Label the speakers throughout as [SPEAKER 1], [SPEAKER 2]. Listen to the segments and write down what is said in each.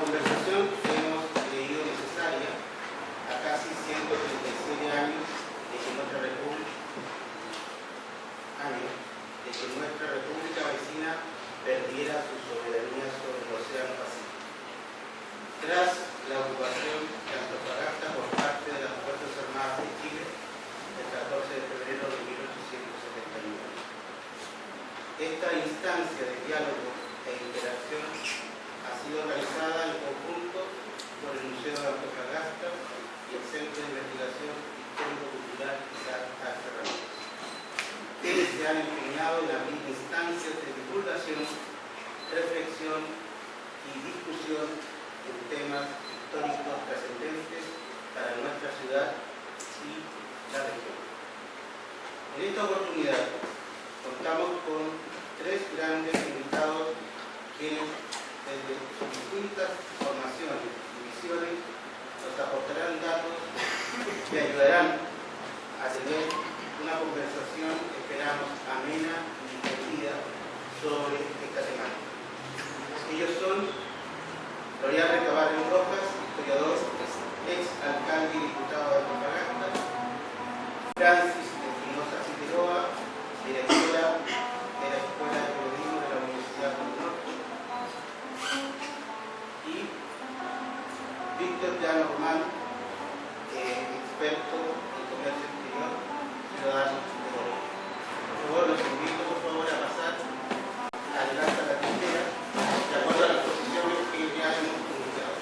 [SPEAKER 1] conversación que hemos creído necesaria a casi 137 años de que nuestra república vecina perdiera su soberanía sobre el Océano Pacífico. Tras la ocupación de Antofagasta por parte de las Fuerzas Armadas de Chile el 14 de febrero de 1871. Esta instancia de diálogo e interacción ha sido realizada en conjunto por el Museo de Antofagasta y el Centro de Investigación Histórico-Cultural Isaac H. Ramírez. Quienes se han empeñado en abrir instancias de divulgación, reflexión y discusión en temas históricos trascendentes para nuestra ciudad y la región. En esta oportunidad contamos con tres grandes invitados quienes desde sus distintas formaciones y visiones nos aportarán datos que ayudarán a tener una conversación, esperamos, amena y distendida sobre esta temática. Ellos son Florian Recabarren Rojas, historiador, ex alcalde y diputado de Antofagasta; Francis Espinosa Figueroa, directora de la Escuela de Periodismo de la Universidad del Norte; y Víctor Llano Román, experto en comercio exterior, ciudadano de Bolivia. Por favor, los invito a pasar adelante a la trinchera, de acuerdo a las posiciones que ya hemos comunicado.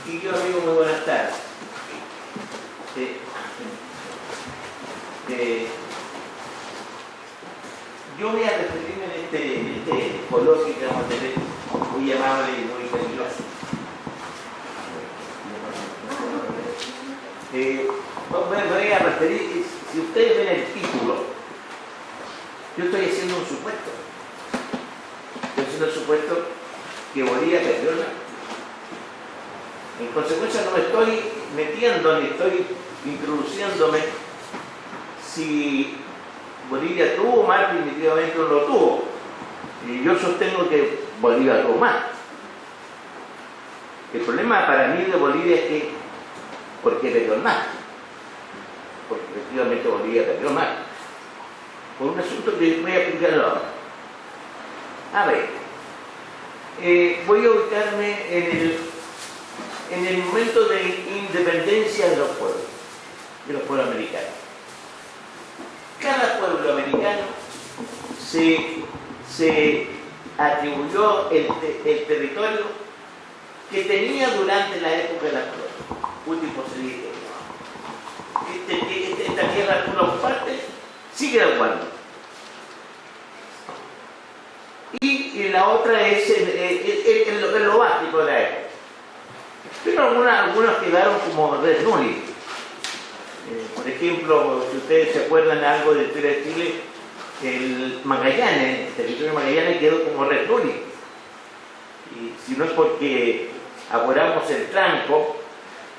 [SPEAKER 2] Y yo, amigo, muy buenas tardes. Yo voy a referirme en este coloquio que vamos a tener, muy amable y muy cariñoso. Me voy a referir, si ustedes ven el título, yo estoy haciendo un supuesto. Estoy haciendo el supuesto que Bolivia perdió el mar. En consecuencia no me estoy metiendo ni estoy introduciéndome si Bolivia tuvo mar, definitivamente no lo tuvo. Y yo sostengo que Bolivia tuvo mar. El problema para mí de Bolivia es que, ¿por qué perdió el mar? Porque efectivamente Bolivia perdió el mar. Por un asunto que voy a explicarlo ahora. A ver, voy a ubicarme en el momento de independencia de los pueblos americanos. Cada pueblo americano se atribuyó el territorio que tenía durante la época de la colonia. Último se dice, esta tierra tú lo compartes, sigue aguando. Y la otra es lo básico de la época. Pero algunos quedaron como res nulli. Por ejemplo, si ustedes se acuerdan algo de la historia de Chile, el Magallanes, el territorio de Magallanes quedó como res nulli. Y si no es porque apuramos el tranco,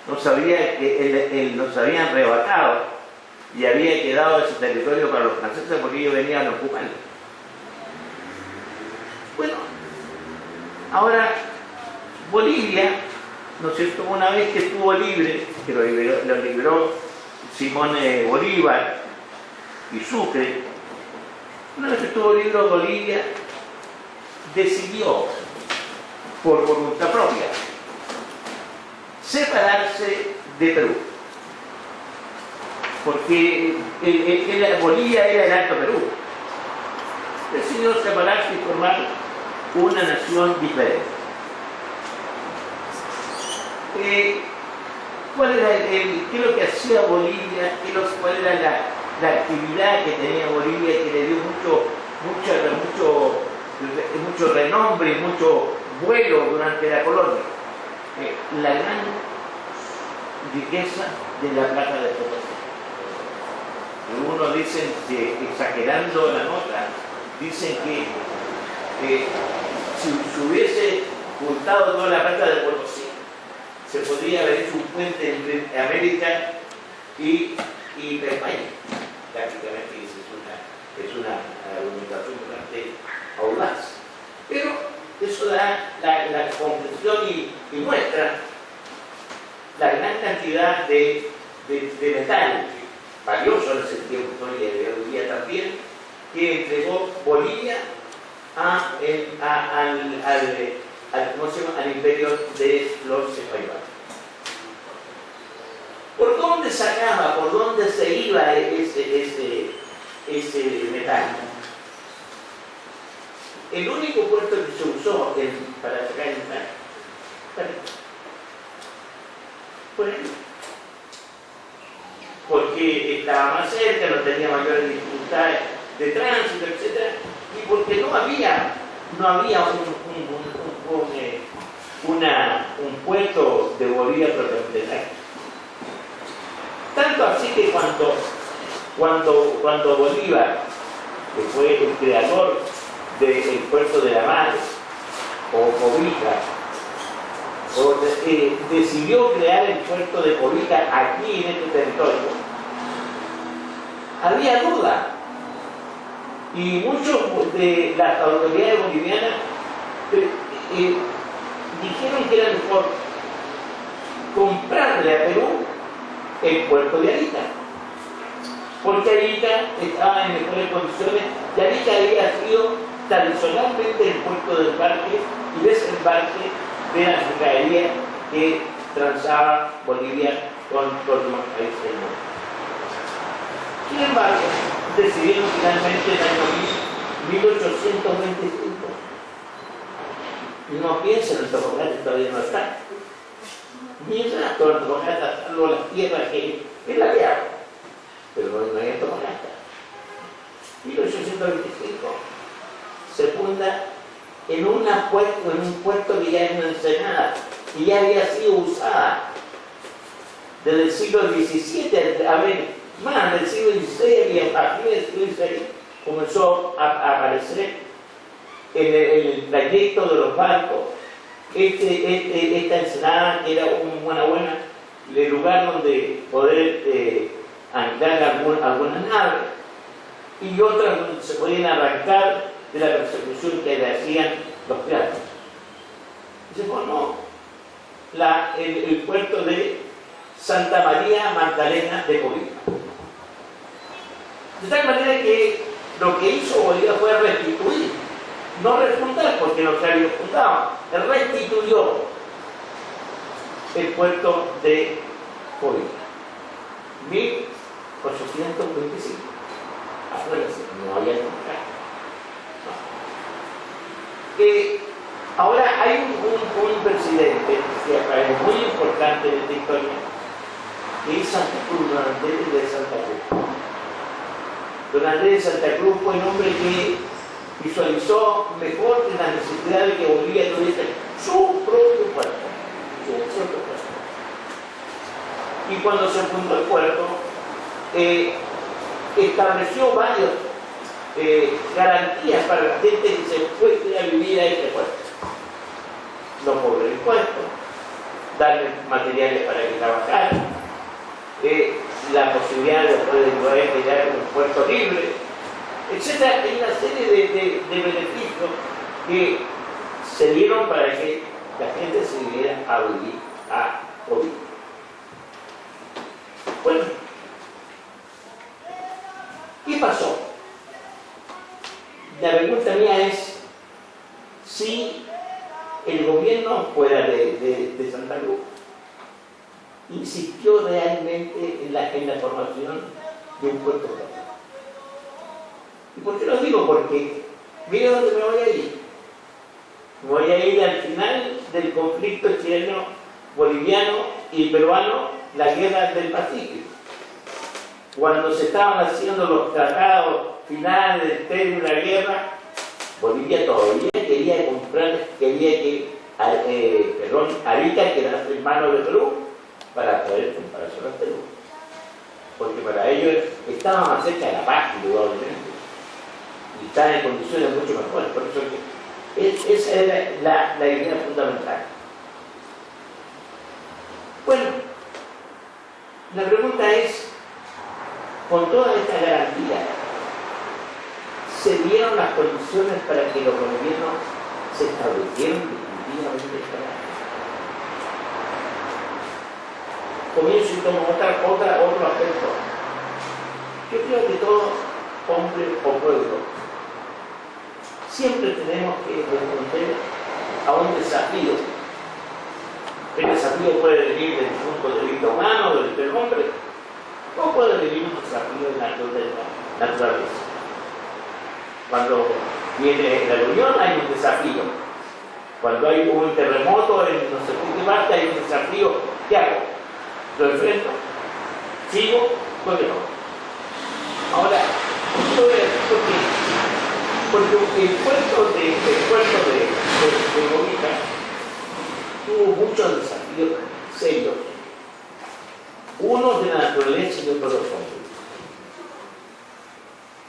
[SPEAKER 2] no sabía que nos habían arrebatado y había quedado ese territorio para los franceses porque ellos venían a ocuparlo. Bueno, ahora Bolivia, ¿no es cierto?, una vez que estuvo libre, que lo liberó Simón Bolívar y Sucre, una vez que estuvo libre Bolivia, decidió, por voluntad propia, separarse de Perú. Porque Bolivia era el Alto Perú. Decidió separarse y formar una nación diferente. ¿Qué es lo que hacía Bolivia? ¿Cuál era la actividad que tenía Bolivia que le dio mucho renombre y mucho vuelo durante la colonia? La gran riqueza de la plata de Potosí. Algunos dicen que, exagerando la nota, dicen que si se hubiese juntado toda la plata de Potosí, se podría haber hecho un puente entre América y España. Prácticamente es una argumentación bastante audaz. Pero eso da la comprensión y muestra la gran cantidad de metal valioso en ese tiempo y hoy día también, que entregó Bolivia al imperio de los españoles. ¿Por dónde sacaba, por dónde se iba ese metal? El único puerto que se usó para sacar el metal fue él. Porque estaba más cerca, no tenía mayores dificultades de tránsito, etc. Y porque no había un puerto de Bolivia propiamente tal. Tanto así que cuando Bolívar, que fue el creador del puerto de La Madre, o Cobija, decidió crear el puerto de Cobija aquí en este territorio, había duda. Y muchos de las autoridades bolivianas dijeron que era mejor comprarle a Perú el puerto de Arica, porque Arica estaba en mejores condiciones y Arica había sido tradicionalmente el puerto de embarque y desembarque de la mercadería que transaba Bolivia con los demás países del mundo. Sin embargo, decidieron finalmente en el año 1825. Y no piensen en Antofagasta, todavía no está. Ni en Antofagasta, salvo las tierras que es la que hago. Pero no hay Antofagasta. 1825 se funda en un puerto que ya es una ensenada, que ya había sido usada desde el siglo XVII, a ver, más del siglo XVI, y a partir del siglo XVI comenzó a aparecer en el trayecto de los barcos esta ensenada, que era el lugar donde poder anclar algunas naves y otras donde se podían arrancar de la persecución que le hacían los piratas. Y se formó el puerto de Santa María Magdalena de Cobija. De tal manera que lo que hizo Bolívar fue restituir, no refundar, porque no se había fundado, restituyó el puerto de Cobija. 1825. Acuérdense, no había nunca. Ahora hay un presidente que es muy importante en esta historia, que es Santa Cruz, Don Andrés de Santa Cruz. Don Andrés de Santa Cruz fue un hombre que visualizó mejor la necesidad de que Bolivia tuviese su propio puerto. Y cuando se fundó el puerto, estableció varias garantías para la gente que se fuese a vivir a este puerto. No cobrar impuestos, darle materiales para que trabajaran, la posibilidad de poder crear un puerto libre, etc. Hay una serie de beneficios que se dieron para que la gente se viniera a vivir a Oviedo. Bueno, ¿qué pasó? La pregunta mía es si el gobierno fuera de Santa Cruz insistió realmente en la formación de un puerto propio. ¿Y por qué lo digo? Porque mira dónde me voy a ir. Me voy a ir al final del conflicto chileno, boliviano y peruano, la guerra del Pacífico. Cuando se estaban haciendo los tratados finales del término de la guerra, Bolivia todavía quería comprar, Arica quedase en manos de Perú para poder comprarse a Perú. Porque para ellos estaban más cerca de la paz, indudablemente, y estaban en condiciones mucho mejores. Por eso esa era la idea fundamental. Bueno, la pregunta es, con toda esta garantía, ¿se dieron las condiciones para que los gobiernos se establecieran definitivamente esta garantía? Comienzo y tomo otro aspecto. Yo creo que todo hombre o pueblo siempre tenemos que responder a un desafío. El desafío puede venir desde el punto de vista humano, del hombre, o puede venir un desafío de la naturaleza. Cuando viene la reunión hay un desafío. Cuando hay un terremoto en no sé qué parte hay un desafío. ¿Qué hago? ¿Lo enfrento? ¿Sigo? Pues no. Ahora, yo voy a decir porque el puerto de Bogotá tuvo muchos desafíos serios. Uno de la naturaleza y otro de los hombres.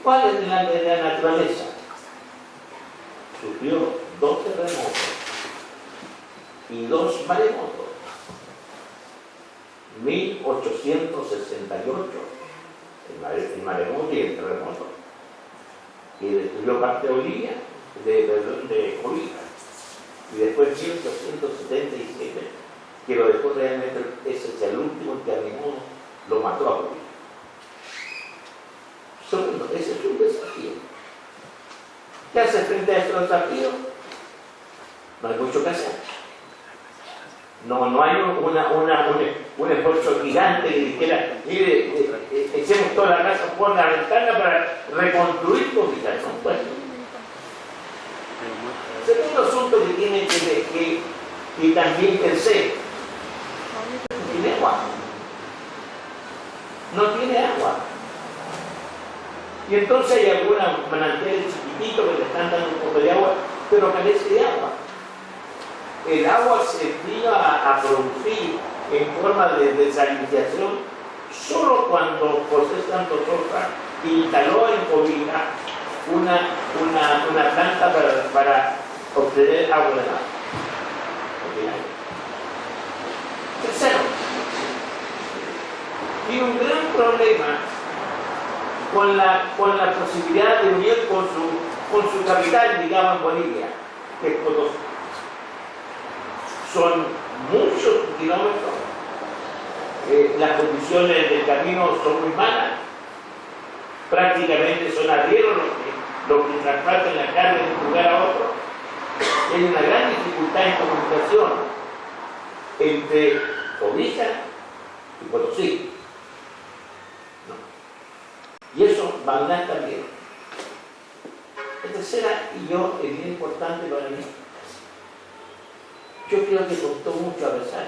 [SPEAKER 2] ¿Cuál es la naturaleza? Sufrió 2 terremotos y 2 maremotos. 1868, el maremoto y el terremoto, que destruyó parte de Bolivia, de Bolivia. Y después 1877, que lo dejó realmente, ese es el último que animó, lo mató a Bolivia. Segundo, ese es un desafío. ¿Qué hace frente a estos desafíos? No hay mucho que hacer. No hay un esfuerzo gigante que dijera, mire, echemos toda la casa por la ventana para reconstruir Bogotá. No puede. Segundo asunto que tiene que también pensé, no tiene agua. No tiene agua. Y entonces hay algunos manantiales chiquititos que le están dando un poco de agua, pero carece de agua. El agua se vino a producir en forma de desalinización solo cuando José Santos Sosa instaló en Cobija una planta para obtener agua de mar. Tercero, tiene un gran problema con la posibilidad de unir con su capital, digamos, en Bolivia, que es Potosí. Son muchos kilómetros, las condiciones del camino son muy malas, prácticamente son arrieros los que transportan la carga de un lugar a otro. Hay una gran dificultad en comunicación entre Cobija y Potosí. Y eso va a andar también. La tercera, y yo, es bien importante para mí, yo creo que costó mucho, a pesar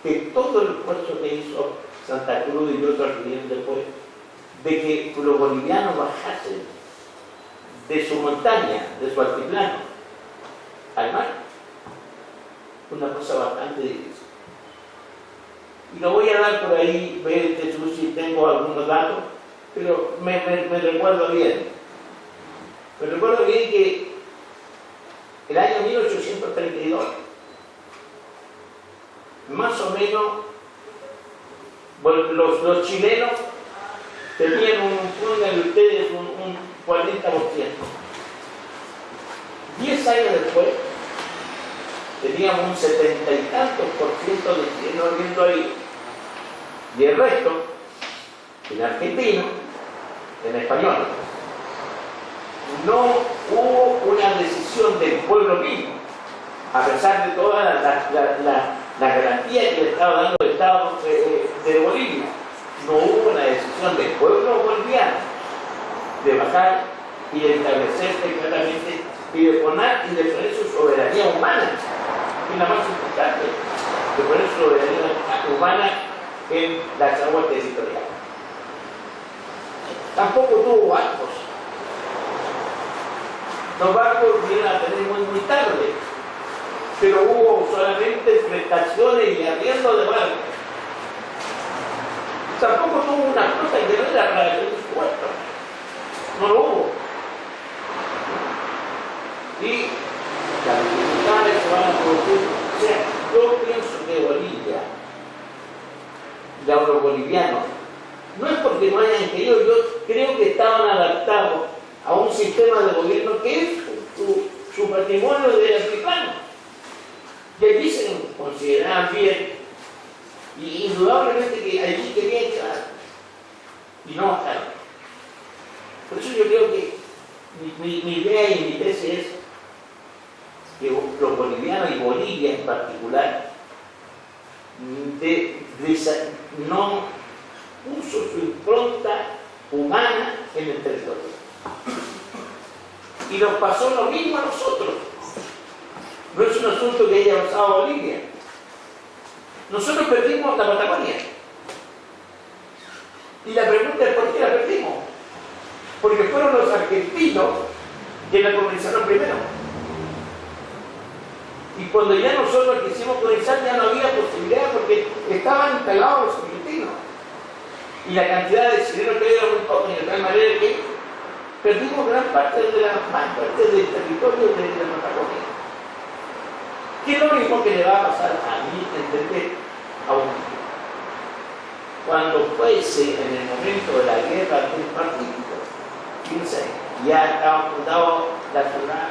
[SPEAKER 2] de todo el esfuerzo que hizo Santa Cruz y otros que vinieron después, de que los bolivianos bajasen de su montaña, de su altiplano, al mar. Una cosa bastante difícil. Y lo voy a dar por ahí, ver Jesús si tengo algunos datos, pero me recuerdo bien. Me recuerdo bien que el año 1832, más o menos, bueno, los chilenos tenían pongan ustedes un 40%. 10 años después, teníamos un 70 y tantos por ciento de chilenos viendo ahí. Y el resto, en argentino, en español. No hubo una decisión del pueblo mismo, a pesar de toda la garantía que le estaba dando el Estado de Bolivia. No hubo una decisión del pueblo boliviano de bajar y de establecerse claramente y de poner su soberanía humana, que es la más importante, de poner su soberanía humana en las aguas territoriales. Tampoco tuvo barcos. Los barcos vinieron a tener muy tarde, pero hubo solamente prestaciones y arriendo de barcos. Tampoco tuvo una cosa que no era para el puerto. No lo hubo. Y las dificultades se van a producir. O sea, yo pienso que Bolivia, los bolivianos, no es porque no hayan querido, yo creo que estaban adaptados a un sistema de gobierno que es su patrimonio de africano. Y allí se consideraban bien, y indudablemente que allí querían quedar, y no bajaron. Por eso yo creo que mi idea y mi tesis es que los bolivianos y Bolivia en particular no puso su impronta humana en el territorio. Y nos pasó lo mismo a nosotros. No es un asunto que haya pasado Bolivia. Nosotros perdimos la Patagonia. Y la pregunta es ¿por qué la perdimos? Porque fueron los argentinos que la colonizaron primero. Y cuando ya nosotros quisimos colonizar ya no había posibilidad porque estaban instalados los argentinos. Y la cantidad de chilenos que había era muy poca, de tal manera que perdimos gran parte del territorio de la Patagonia. ¿Qué es lo mismo que le va a pasar a mí entender a un niño? Cuando fuese en el momento de la guerra del Pacífico, fíjense, ya estaba fundada la ciudad,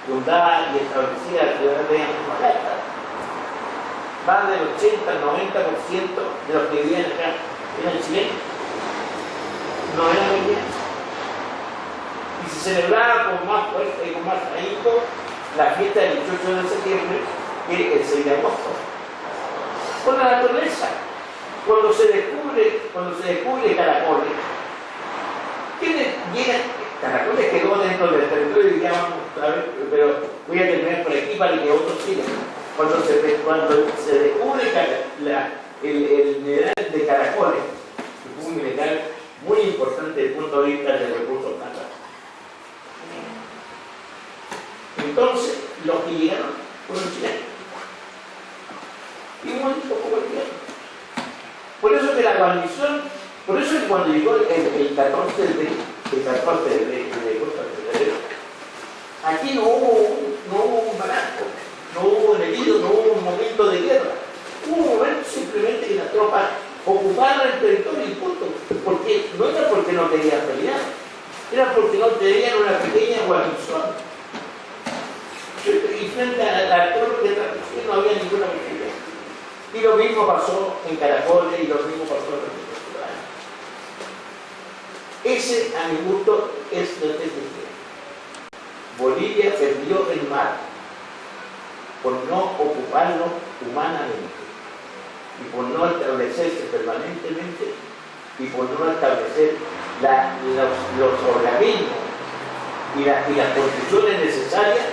[SPEAKER 2] fundada y establecida la ciudad de Antofagasta. Más del 80 al 90% de los que vivían acá eran chilenos, no eran bolivianos. Y se celebraba con más fuerza y con más ahínco la fiesta del 18 de septiembre que el 6 de agosto. Con la naturaleza, cuando se descubre Caracoles, ¿quiénes llegan? Caracoles quedó dentro del territorio y ya vamos a ver, pero voy a terminar por aquí para que otros sigan. Cuando se descubre el mineral de Caracoles, que fue un mineral muy importante desde el punto de vista del recurso natural. Entonces, los que llegaron fueron chilenos. Y muy poco bolivianos. Por eso que la guarnición, por eso que cuando llegó el 14 de Costa Febrero, aquí no hubo un barato, no hubo un herido, no hubo un momento de guerra. Hubo un momento simplemente que las tropas ocuparon el territorio y punto. Porque no era porque no querían pelear, era porque no tenían una pequeña guarnición. Y frente a la torre de transmisión no había ninguna posibilidad. Y lo mismo pasó en Caracoles y lo mismo pasó en los ciudadanos. Ese, a mi gusto, es lo que es. Bolivia perdió el mar por no ocuparlo humanamente y por no establecerse permanentemente y por no establecer los organismos y las condiciones necesarias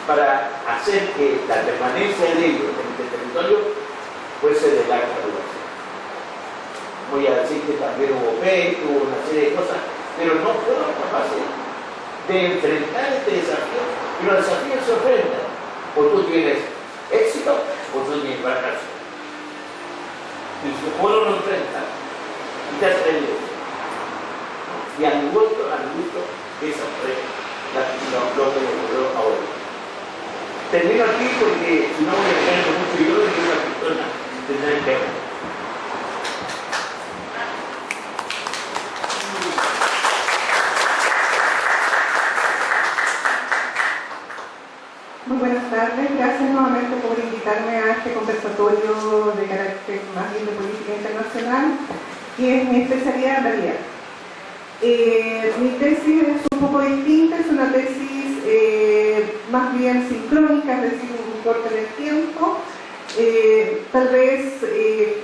[SPEAKER 2] para hacer que la permanencia de ellos en este territorio fuese de larga duración. Voy a decir que también hubo PEC, hubo una serie de cosas, pero no fueron capaces de enfrentar este desafío, y los desafíos se enfrentan. O tú tienes éxito o tú tienes fracaso. Y si uno lo enfrenta, y te has traído. Y a mi gusto, esa fue lo que me ocurrió ahora. Termino aquí porque si no voy a tener mucho yo y una persona tendrá que ver.
[SPEAKER 3] tardes. Gracias nuevamente por invitarme a este conversatorio de carácter más bien de política internacional, que es mi especialidad en realidad. Mi tesis es un poco distinta, es una tesis más bien sincrónica, es decir, un corte en el tiempo. Tal vez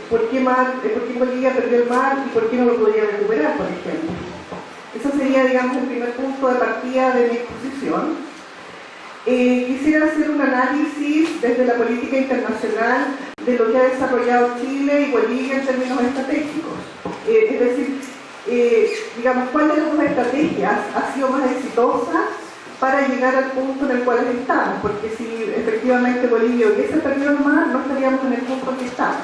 [SPEAKER 3] ¿por qué Bolivia perdió el mar y por qué no lo podría recuperar, por ejemplo? Eso sería, digamos, el primer punto de partida de mi exposición. Quisiera hacer un análisis desde la política internacional de lo que ha desarrollado Chile y Bolivia en términos estratégicos. Es decir, digamos, ¿cuál de las dos estrategias ha sido más exitosa para llegar al punto en el cual estamos? Porque si efectivamente Bolivia hubiese perdido el mar, no estaríamos en el punto en que estamos.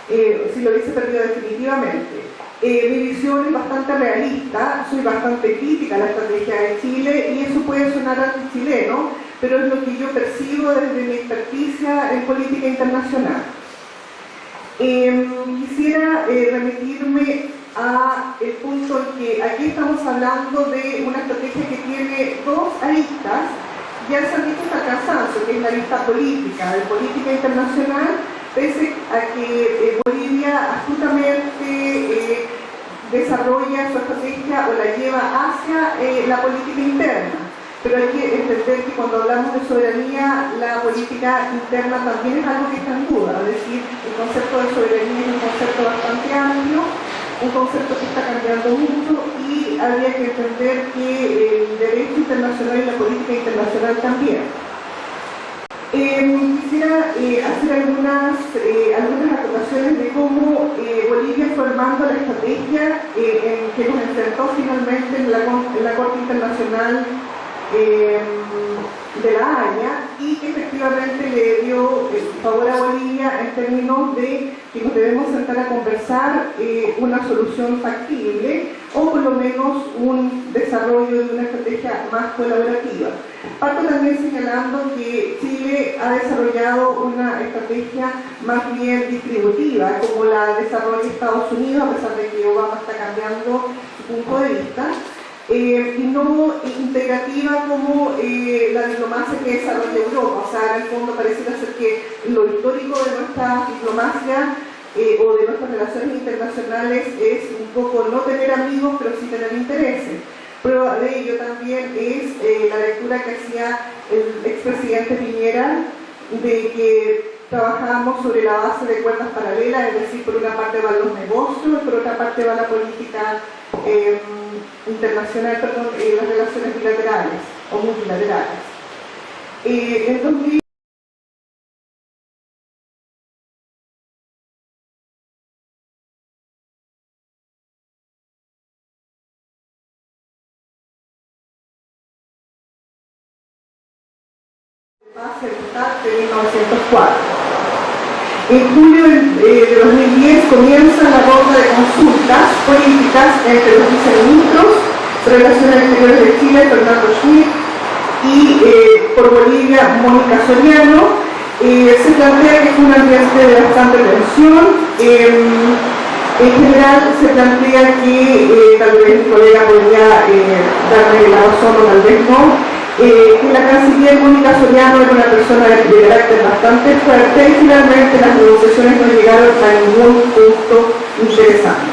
[SPEAKER 3] Si lo hubiese perdido definitivamente. Mi visión es bastante realista, soy bastante crítica a la estrategia de Chile y eso puede sonar anti-chileno, pero es lo que yo percibo desde mi experticia en política internacional. Quisiera remitirme a el punto en que aquí estamos hablando de una estrategia que tiene dos aristas. Ya se han dicho hasta cansancio, que es la arista política, de política internacional, pese a que Bolivia astutamente desarrolla su estrategia o la lleva hacia la política interna. Pero hay que entender que cuando hablamos de soberanía, la política interna también es algo que está en duda. Es decir, el concepto de soberanía es un concepto bastante amplio, un concepto que está cambiando mucho y habría que entender que el derecho internacional y la política internacional también. Quisiera hacer algunas acotaciones de cómo Bolivia fue armando la estrategia en que nos enfrentó finalmente en la Corte Internacional de La Haya y que efectivamente le dio favor a Bolivia en términos de que nos debemos sentar a conversar una solución factible o por lo menos un desarrollo de una estrategia más colaborativa. Parto también señalando que Chile ha desarrollado una estrategia más bien distributiva, como la desarrolla Estados Unidos, a pesar de que Obama está cambiando su punto de vista, y no integrativa como la diplomacia que desarrolla Europa. O sea, en el fondo pareciera ser que lo histórico de nuestra diplomacia o de nuestras relaciones internacionales es un poco no tener amigos, pero sí tener intereses. Prueba de ello también es la lectura que hacía el expresidente Piñera de que trabajábamos sobre la base de cuerdas paralelas, es decir, por una parte van los negocios y por otra parte va la política internacional, perdón, las relaciones bilaterales o multilaterales. En 2000 base del TAC de 1904. En julio de 2010 comienza la ronda de consultas políticas entre los viceministros de Relaciones Exteriores de Chile, Fernando Schmidt, y por Bolivia, Mónica Soriano. Se plantea que es un ambiente de bastante tensión. En general se plantea que tal vez mi colega podría darme la razón o tal vez no. Que la canciller Mónica Soriano era una persona de carácter bastante fuerte y finalmente las negociaciones no llegaron a ningún punto interesante.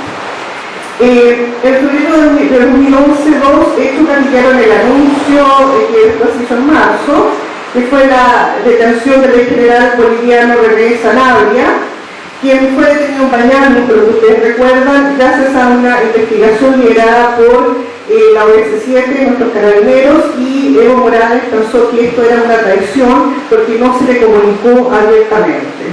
[SPEAKER 3] En febrero de 2011, dos hechos gatillaron el anuncio que después se hizo en marzo, que fue la detención del ex general boliviano René Sanabria, quien fue detenido en Pañales, pero que ustedes recuerdan, gracias a una investigación liderada por la OS7, nuestros carabineros, y Evo Morales pensó que esto era una traición porque no se le comunicó abiertamente.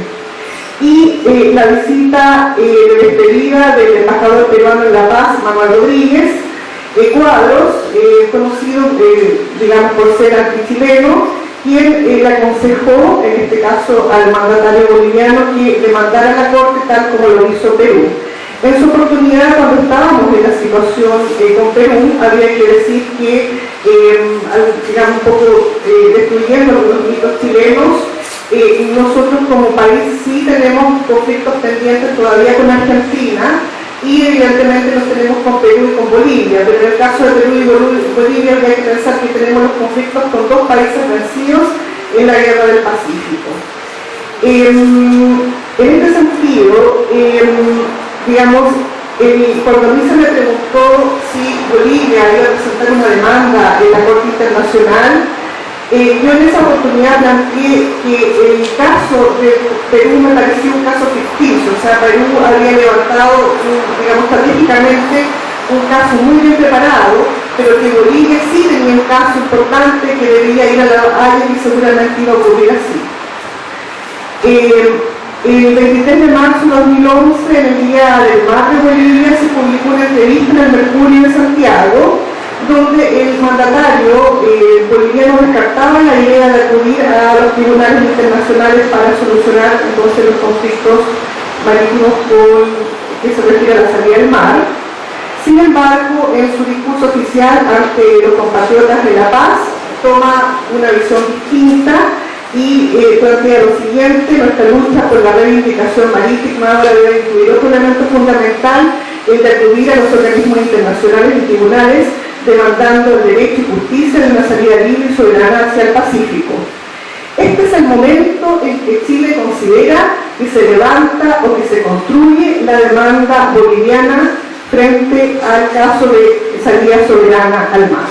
[SPEAKER 3] Y la visita de despedida del embajador peruano en La Paz, Manuel Rodríguez Cuadros, conocido, digamos, por ser antichileno, quien le aconsejó, en este caso al mandatario boliviano, que demandara a la Corte tal como lo hizo Perú. En su oportunidad, cuando estábamos en la situación con Perú, había que decir que, digamos, un poco destruyendo los mitos chilenos, nosotros como país sí tenemos conflictos pendientes todavía con Argentina y evidentemente los tenemos con Perú y con Bolivia, pero en el caso de Perú y Bolivia hay que pensar que tenemos los conflictos con dos países vencidos en la Guerra del Pacífico. En este sentido, digamos, cuando a mí se me preguntó si Bolivia iba a presentar una demanda en la Corte Internacional, yo en esa oportunidad planteé que el caso de Perú me parecía un caso ficticio, o sea, Perú había levantado, digamos, estratégicamente un caso muy bien preparado, pero que Bolivia sí tenía un caso importante que debía ir a la Haya y seguramente iba a ocurrir así. El 23 de marzo de 2011, en el Día del Mar de Bolivia, se publicó una entrevista en el Mercurio de Santiago, donde el mandatario boliviano descartaba la idea de acudir a los tribunales internacionales para solucionar entonces los conflictos marítimos que se refiere a la salida del mar. Sin embargo, en su discurso oficial ante los compatriotas de La Paz, toma una visión distinta y plantea lo siguiente: nuestra lucha por la reivindicación marítima ahora debe incluir otro elemento fundamental, el de acudir a los organismos internacionales y tribunales, demandando el derecho y justicia de una salida libre y soberana hacia el Pacífico. Este es el momento en que Chile considera que se levanta o que se construye la demanda boliviana frente al caso de salida soberana al mar.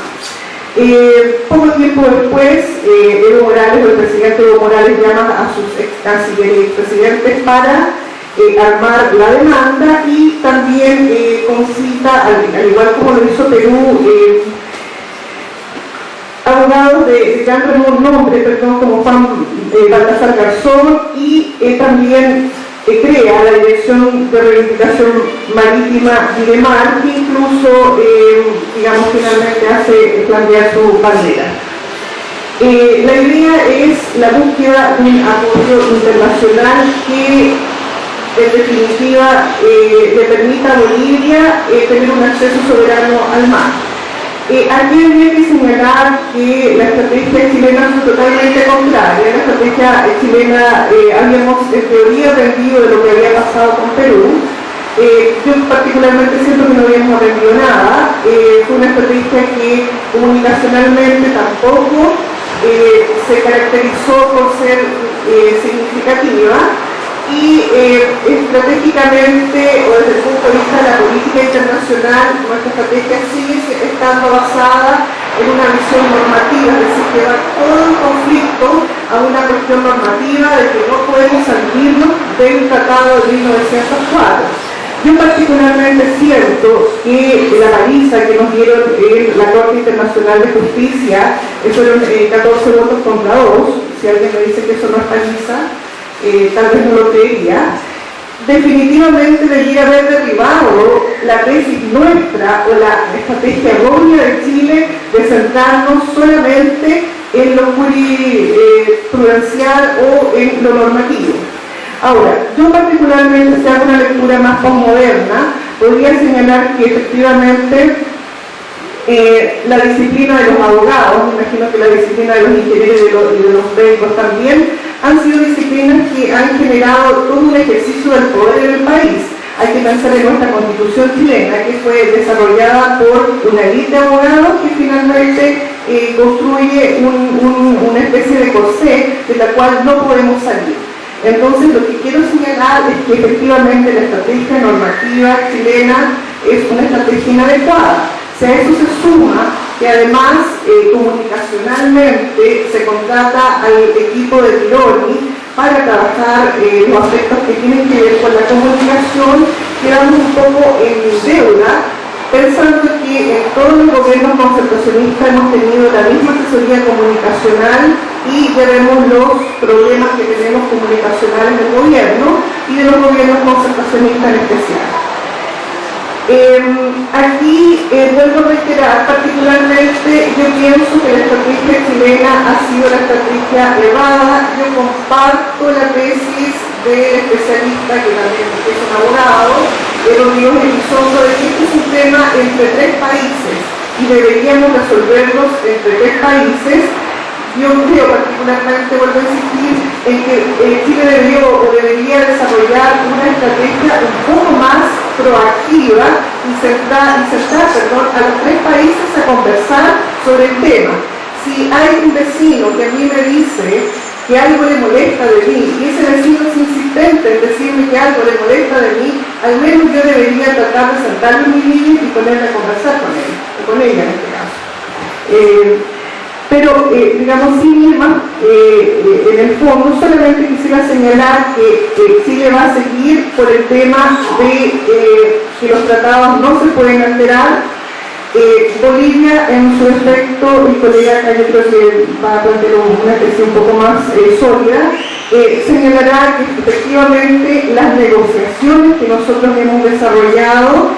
[SPEAKER 3] Poco tiempo después, Evo Morales, o el presidente Evo Morales, llama a sus ex cancilleres y expresidentes para armar la demanda y también concita, al igual como lo hizo Perú, abogados de gran renombre, como Juan Baltasar Garzón, y también crea la Dirección de Reivindicación Marítima y de Mar, que incluso, digamos, finalmente hace plantear su bandera. La idea es la búsqueda de un apoyo internacional que en definitiva le permita a Bolivia tener un acceso soberano al mar. Aquí habría que señalar que la estrategia chilena fue totalmente contraria. La estrategia chilena habíamos en teoría aprendido de lo que había pasado con Perú. Yo particularmente siento que no habíamos aprendido nada. Fue una estrategia que comunicacionalmente tampoco se caracterizó por ser significativa. Y estratégicamente, o desde el punto de vista de la política internacional, nuestra estrategia sigue estando basada en una visión normativa, es decir, que va todo el conflicto a una cuestión normativa de que no podemos salirnos del tratado de 1904. Yo particularmente siento que la paliza que nos dieron en la Corte Internacional de Justicia fueron 14 votos contra 2. Si alguien me dice que eso no es paliza, tal vez no lo creería. Definitivamente debería haber derribado la tesis nuestra o la estrategia errónea de Chile de centrarnos solamente en lo jurisprudencial o en lo normativo. Ahora, yo particularmente, si hago una lectura más postmoderna, podría señalar que efectivamente la disciplina de los abogados, me imagino que la disciplina de los ingenieros y de los médicos también, han sido disciplinas que han generado todo un ejercicio del poder en el país. Hay que pensar en nuestra Constitución chilena, que fue desarrollada por una élite de abogados que finalmente construye una especie de corsé de la cual no podemos salir. Entonces, lo que quiero señalar es que efectivamente la estrategia normativa chilena es una estrategia inadecuada. Si a eso se suma que además comunicacionalmente se contrata al equipo de Tironi para trabajar los aspectos que tienen que ver con la comunicación, quedamos un poco en deuda, pensando que en todos los gobiernos concertacionistas hemos tenido la misma asesoría comunicacional y ya vemos los problemas que tenemos comunicacionales del gobierno y de los gobiernos concertacionistas en especial. Aquí vuelvo a reiterar, particularmente yo pienso que la estrategia chilena ha sido la estrategia errada. Yo comparto la tesis del especialista que también es un abogado, Rodrigo Elizondo, de que este es un tema entre tres países y deberíamos resolverlos entre tres países. Yo creo particularmente, vuelvo a insistir, en que Chile debería desarrollar una estrategia un poco más proactiva y sentar a los tres países a conversar sobre el tema. si hay un vecino que a mí me dice que algo le molesta de mí, y ese vecino es insistente en decirme que algo le molesta de mí, al menos yo debería tratar de sentarme en mi living y ponerme a conversar con él, o con ella en este caso. Pero, digamos, sí, Irma, en el fondo solamente quisiera señalar que Chile va a seguir por el tema de que los tratados no se pueden alterar. Bolivia, en su efecto, mi colega acá yo creo que va a plantear una tesis un poco más sólida, señalará que efectivamente las negociaciones que nosotros hemos desarrollado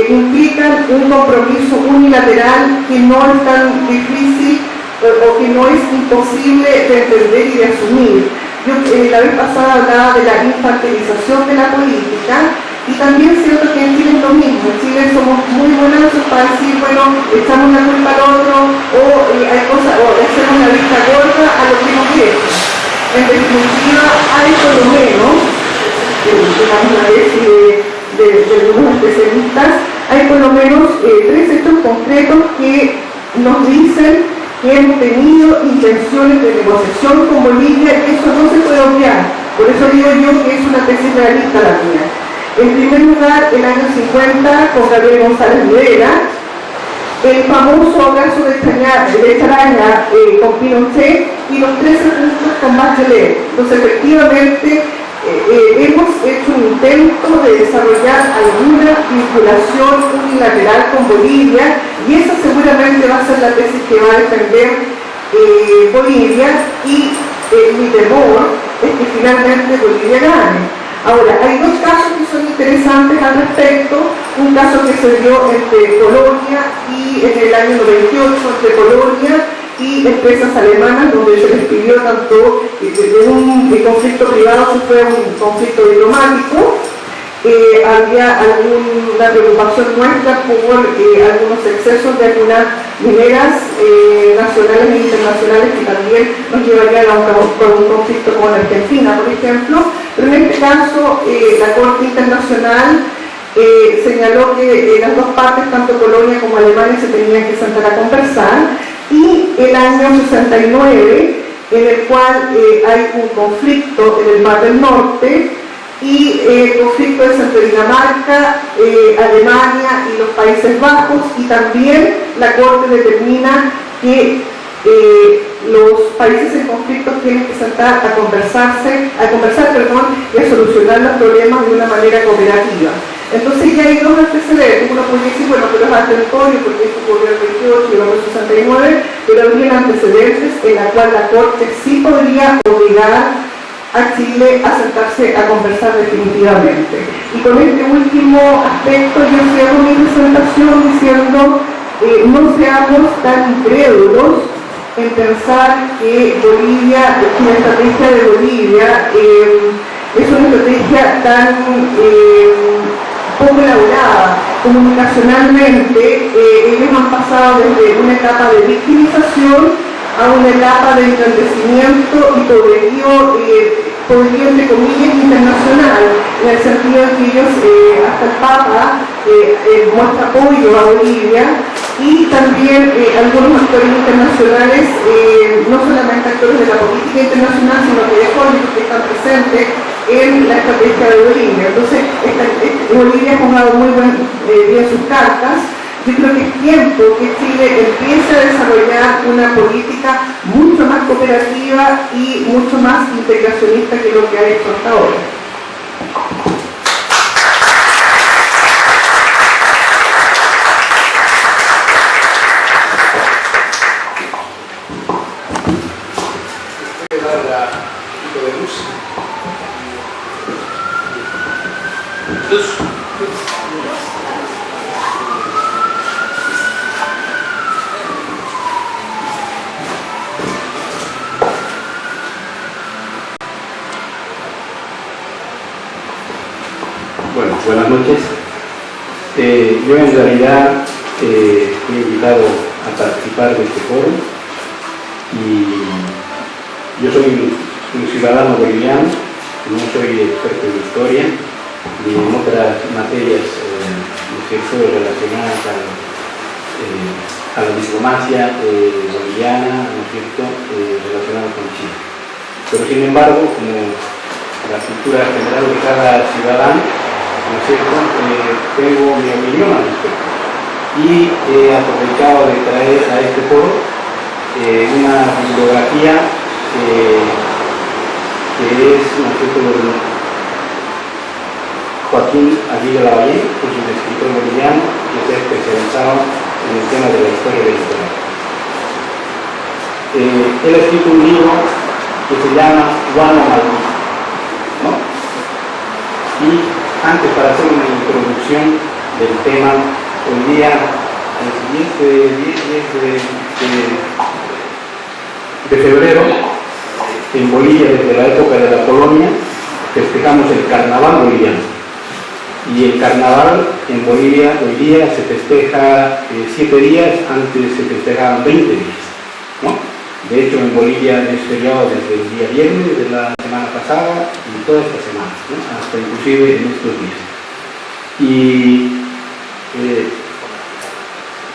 [SPEAKER 3] implican un compromiso unilateral que no es tan difícil o que no es imposible de entender y de asumir. Yo la vez pasada hablaba de la infantilización de la política, y también siento que en Chile es lo mismo. En Chile somos muy buenos para decir, bueno, echamos la culpa al otro, o hay cosas, o le hacemos la vista gorda a lo que nos hecho. En definitiva, hay por lo menos, digamos la vez de algunos especialistas, hay por lo menos 3 hechos concretos que nos dicen que hemos tenido intenciones de negociación con Bolivia, y eso no se puede obviar. Por eso digo yo que es una tesis realista la mía. En primer lugar, el año 50, con Gabriel González Videla, el famoso abrazo de extraña con Pinochet y los 13 puntos con Bachelet. Entonces, efectivamente, hemos hecho un intento de desarrollar alguna vinculación unilateral con Bolivia, y esa seguramente va a ser la tesis que va a defender Bolivia, y mi temor es que finalmente Bolivia gane. Ahora, hay 2 casos que son interesantes al respecto. Un caso que se dio entre Polonia y en el año 98, entre Polonia y empresas alemanas, donde se les pidió tanto de un conflicto privado se fue a un conflicto diplomático. Había alguna preocupación nuestra por algunos excesos de algunas mineras nacionales e internacionales que también nos llevarían a un conflicto con Argentina, por ejemplo. Pero en este caso, la Corte Internacional señaló que las 2 partes, tanto Polonia como Alemania, se tenían que sentar a conversar, y el año 69, en el cual hay un conflicto en el Mar del Norte, y el conflicto es entre Dinamarca, Alemania y los Países Bajos, y también la Corte determina que los países en conflicto tienen que sentar a conversar, y a solucionar los problemas de una manera cooperativa. Entonces ya hay 2 antecedentes. Uno puede decir, bueno, pero es atentatorio porque esto ocurrió el 28 y el otro 69, pero había antecedentes en la cual la Corte sí podría obligar a Chile a sentarse a conversar definitivamente. Y con este último aspecto yo cierro mi presentación diciendo no seamos tan incrédulos en pensar que Bolivia, la estrategia de Bolivia es una estrategia tan poco elaborada. Comunicacionalmente ellos han pasado desde una etapa de victimización a una etapa de engrandecimiento y poderío entre comillas internacional, en el sentido de que ellos, hasta el Papa, muestra apoyo a Bolivia, y también algunos actores internacionales, no solamente actores de la política internacional, sino que ecónomicos que están presentes en la estrategia de Bolivia. Entonces, Bolivia ha jugado muy bien sus cartas. Yo creo que es tiempo que Chile empiece a desarrollar una política mucho más cooperativa y mucho más integracionista que lo que ha hecho hasta ahora.
[SPEAKER 4] Bueno, buenas noches. Yo en realidad fui invitado a participar de este foro y yo soy un ciudadano boliviano, no soy experto en historia ni en otras materias relacionadas a la diplomacia boliviana, ¿no es cierto?, relacionada con Chile. Pero sin embargo, como la cultura general de cada ciudadano, ¿no es cierto?, tengo mi opinión al respecto. Y he aprovechado de traer a este foro una bibliografía que es, ¿no es cierto?, Joaquín Aguirre Lavallén, que es un escritor boliviano que se ha especializado en el tema de la historia de la historia. Él ha escrito un libro que se llama Guano Maldito, ¿no? Y antes, para hacer una introducción del tema, hoy día, el 10 de febrero, en Bolivia, desde la época de la colonia, festejamos el carnaval boliviano. Y el carnaval en Bolivia hoy día se festeja 7 días, antes se festejaban 20 días, ¿no? De hecho, en Bolivia es feriado desde el día viernes de la semana pasada y toda esta semana, ¿no?, hasta inclusive en estos días. Y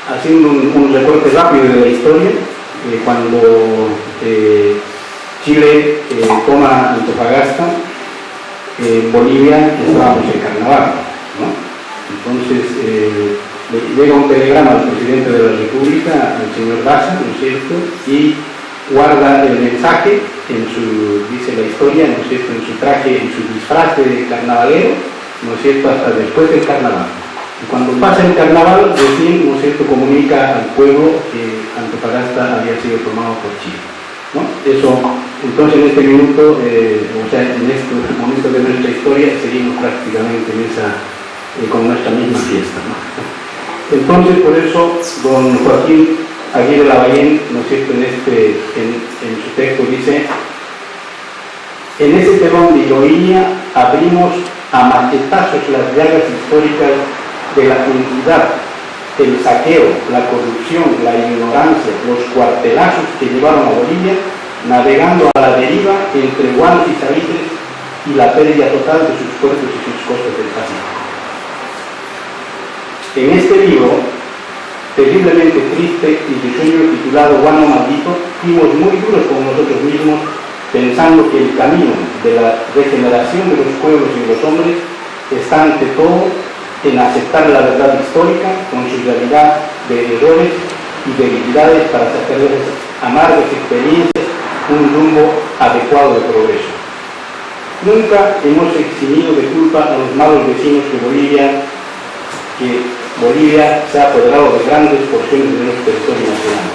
[SPEAKER 4] haciendo un recorte rápido de la historia, cuando Chile toma Antofagasta, en Bolivia estábamos en carnaval, ¿no? Entonces le llega un telegrama al presidente de la República, al señor Daza, ¿no es cierto?, y guarda el mensaje en su, dice la historia, ¿no es cierto?, en su traje, en su disfraz de carnavalero, ¿no es cierto?, hasta después del carnaval. Y cuando pasa el carnaval, recién, ¿no es cierto?, comunica al pueblo que Antofagasta había sido tomado por Chile, ¿no? Eso, entonces en este minuto, o sea, en este momento de nuestra historia, seguimos prácticamente en esa, con nuestra misma fiesta, ¿no? Entonces, por eso, don Joaquín Aguirre Lavallén, ¿no es cierto?, en su texto dice: en ese telón de Iloíña abrimos a machetazos las llagas históricas de la entidad, el saqueo, la corrupción, la ignorancia, los cuartelazos que llevaron a Bolivia, navegando a la deriva entre guanos y salitres y la pérdida total de sus puertos y sus costas del Pacífico. En este libro, terriblemente triste y risueño, titulado Guano Maldito, fuimos muy duros con nosotros mismos, pensando que el camino de la regeneración de los pueblos y los hombres está ante todo en aceptar la verdad histórica con su realidad de errores y debilidades para sacar de esas amargas experiencias un rumbo adecuado de progreso. Nunca hemos eximido de culpa a los malos vecinos de Bolivia, que Bolivia se ha apoderado de grandes porciones de nuestro territorio nacional.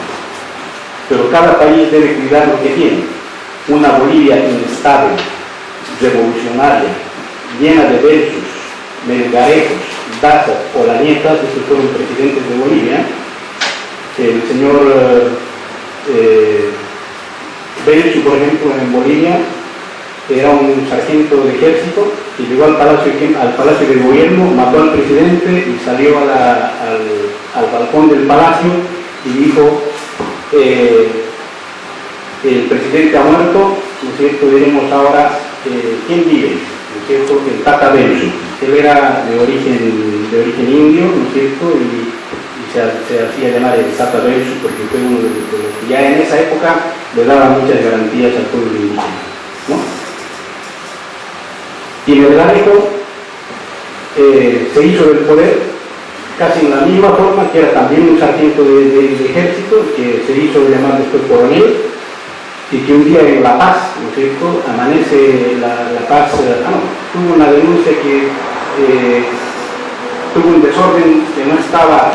[SPEAKER 4] Pero cada país debe cuidar lo que tiene. Una Bolivia inestable, revolucionaria, llena de versos, melgarejos, dazas o lañetas. Estos fueron presidentes de Bolivia. El señor Belsu, por ejemplo, en Bolivia, era un sargento de ejército que llegó al palacio del gobierno, mató al presidente y salió al balcón del palacio y dijo: el presidente ha muerto, ¿no es cierto?, veremos ahora quién vive, ¿no es cierto?, el Tata Belsu. Él era de origen indio, ¿no es cierto?, y se hacía llamar el Tata Belsu porque fue uno de los que ya en esa época le daba muchas garantías al pueblo indígena, ¿no? Y Melgarejo se hizo del poder casi en la misma forma, que era también un sargento de ejército, que se hizo llamar después coronel, y que un día en La Paz, ¿no es cierto?, amanece La Paz, tuvo una denuncia que tuvo un desorden que estaba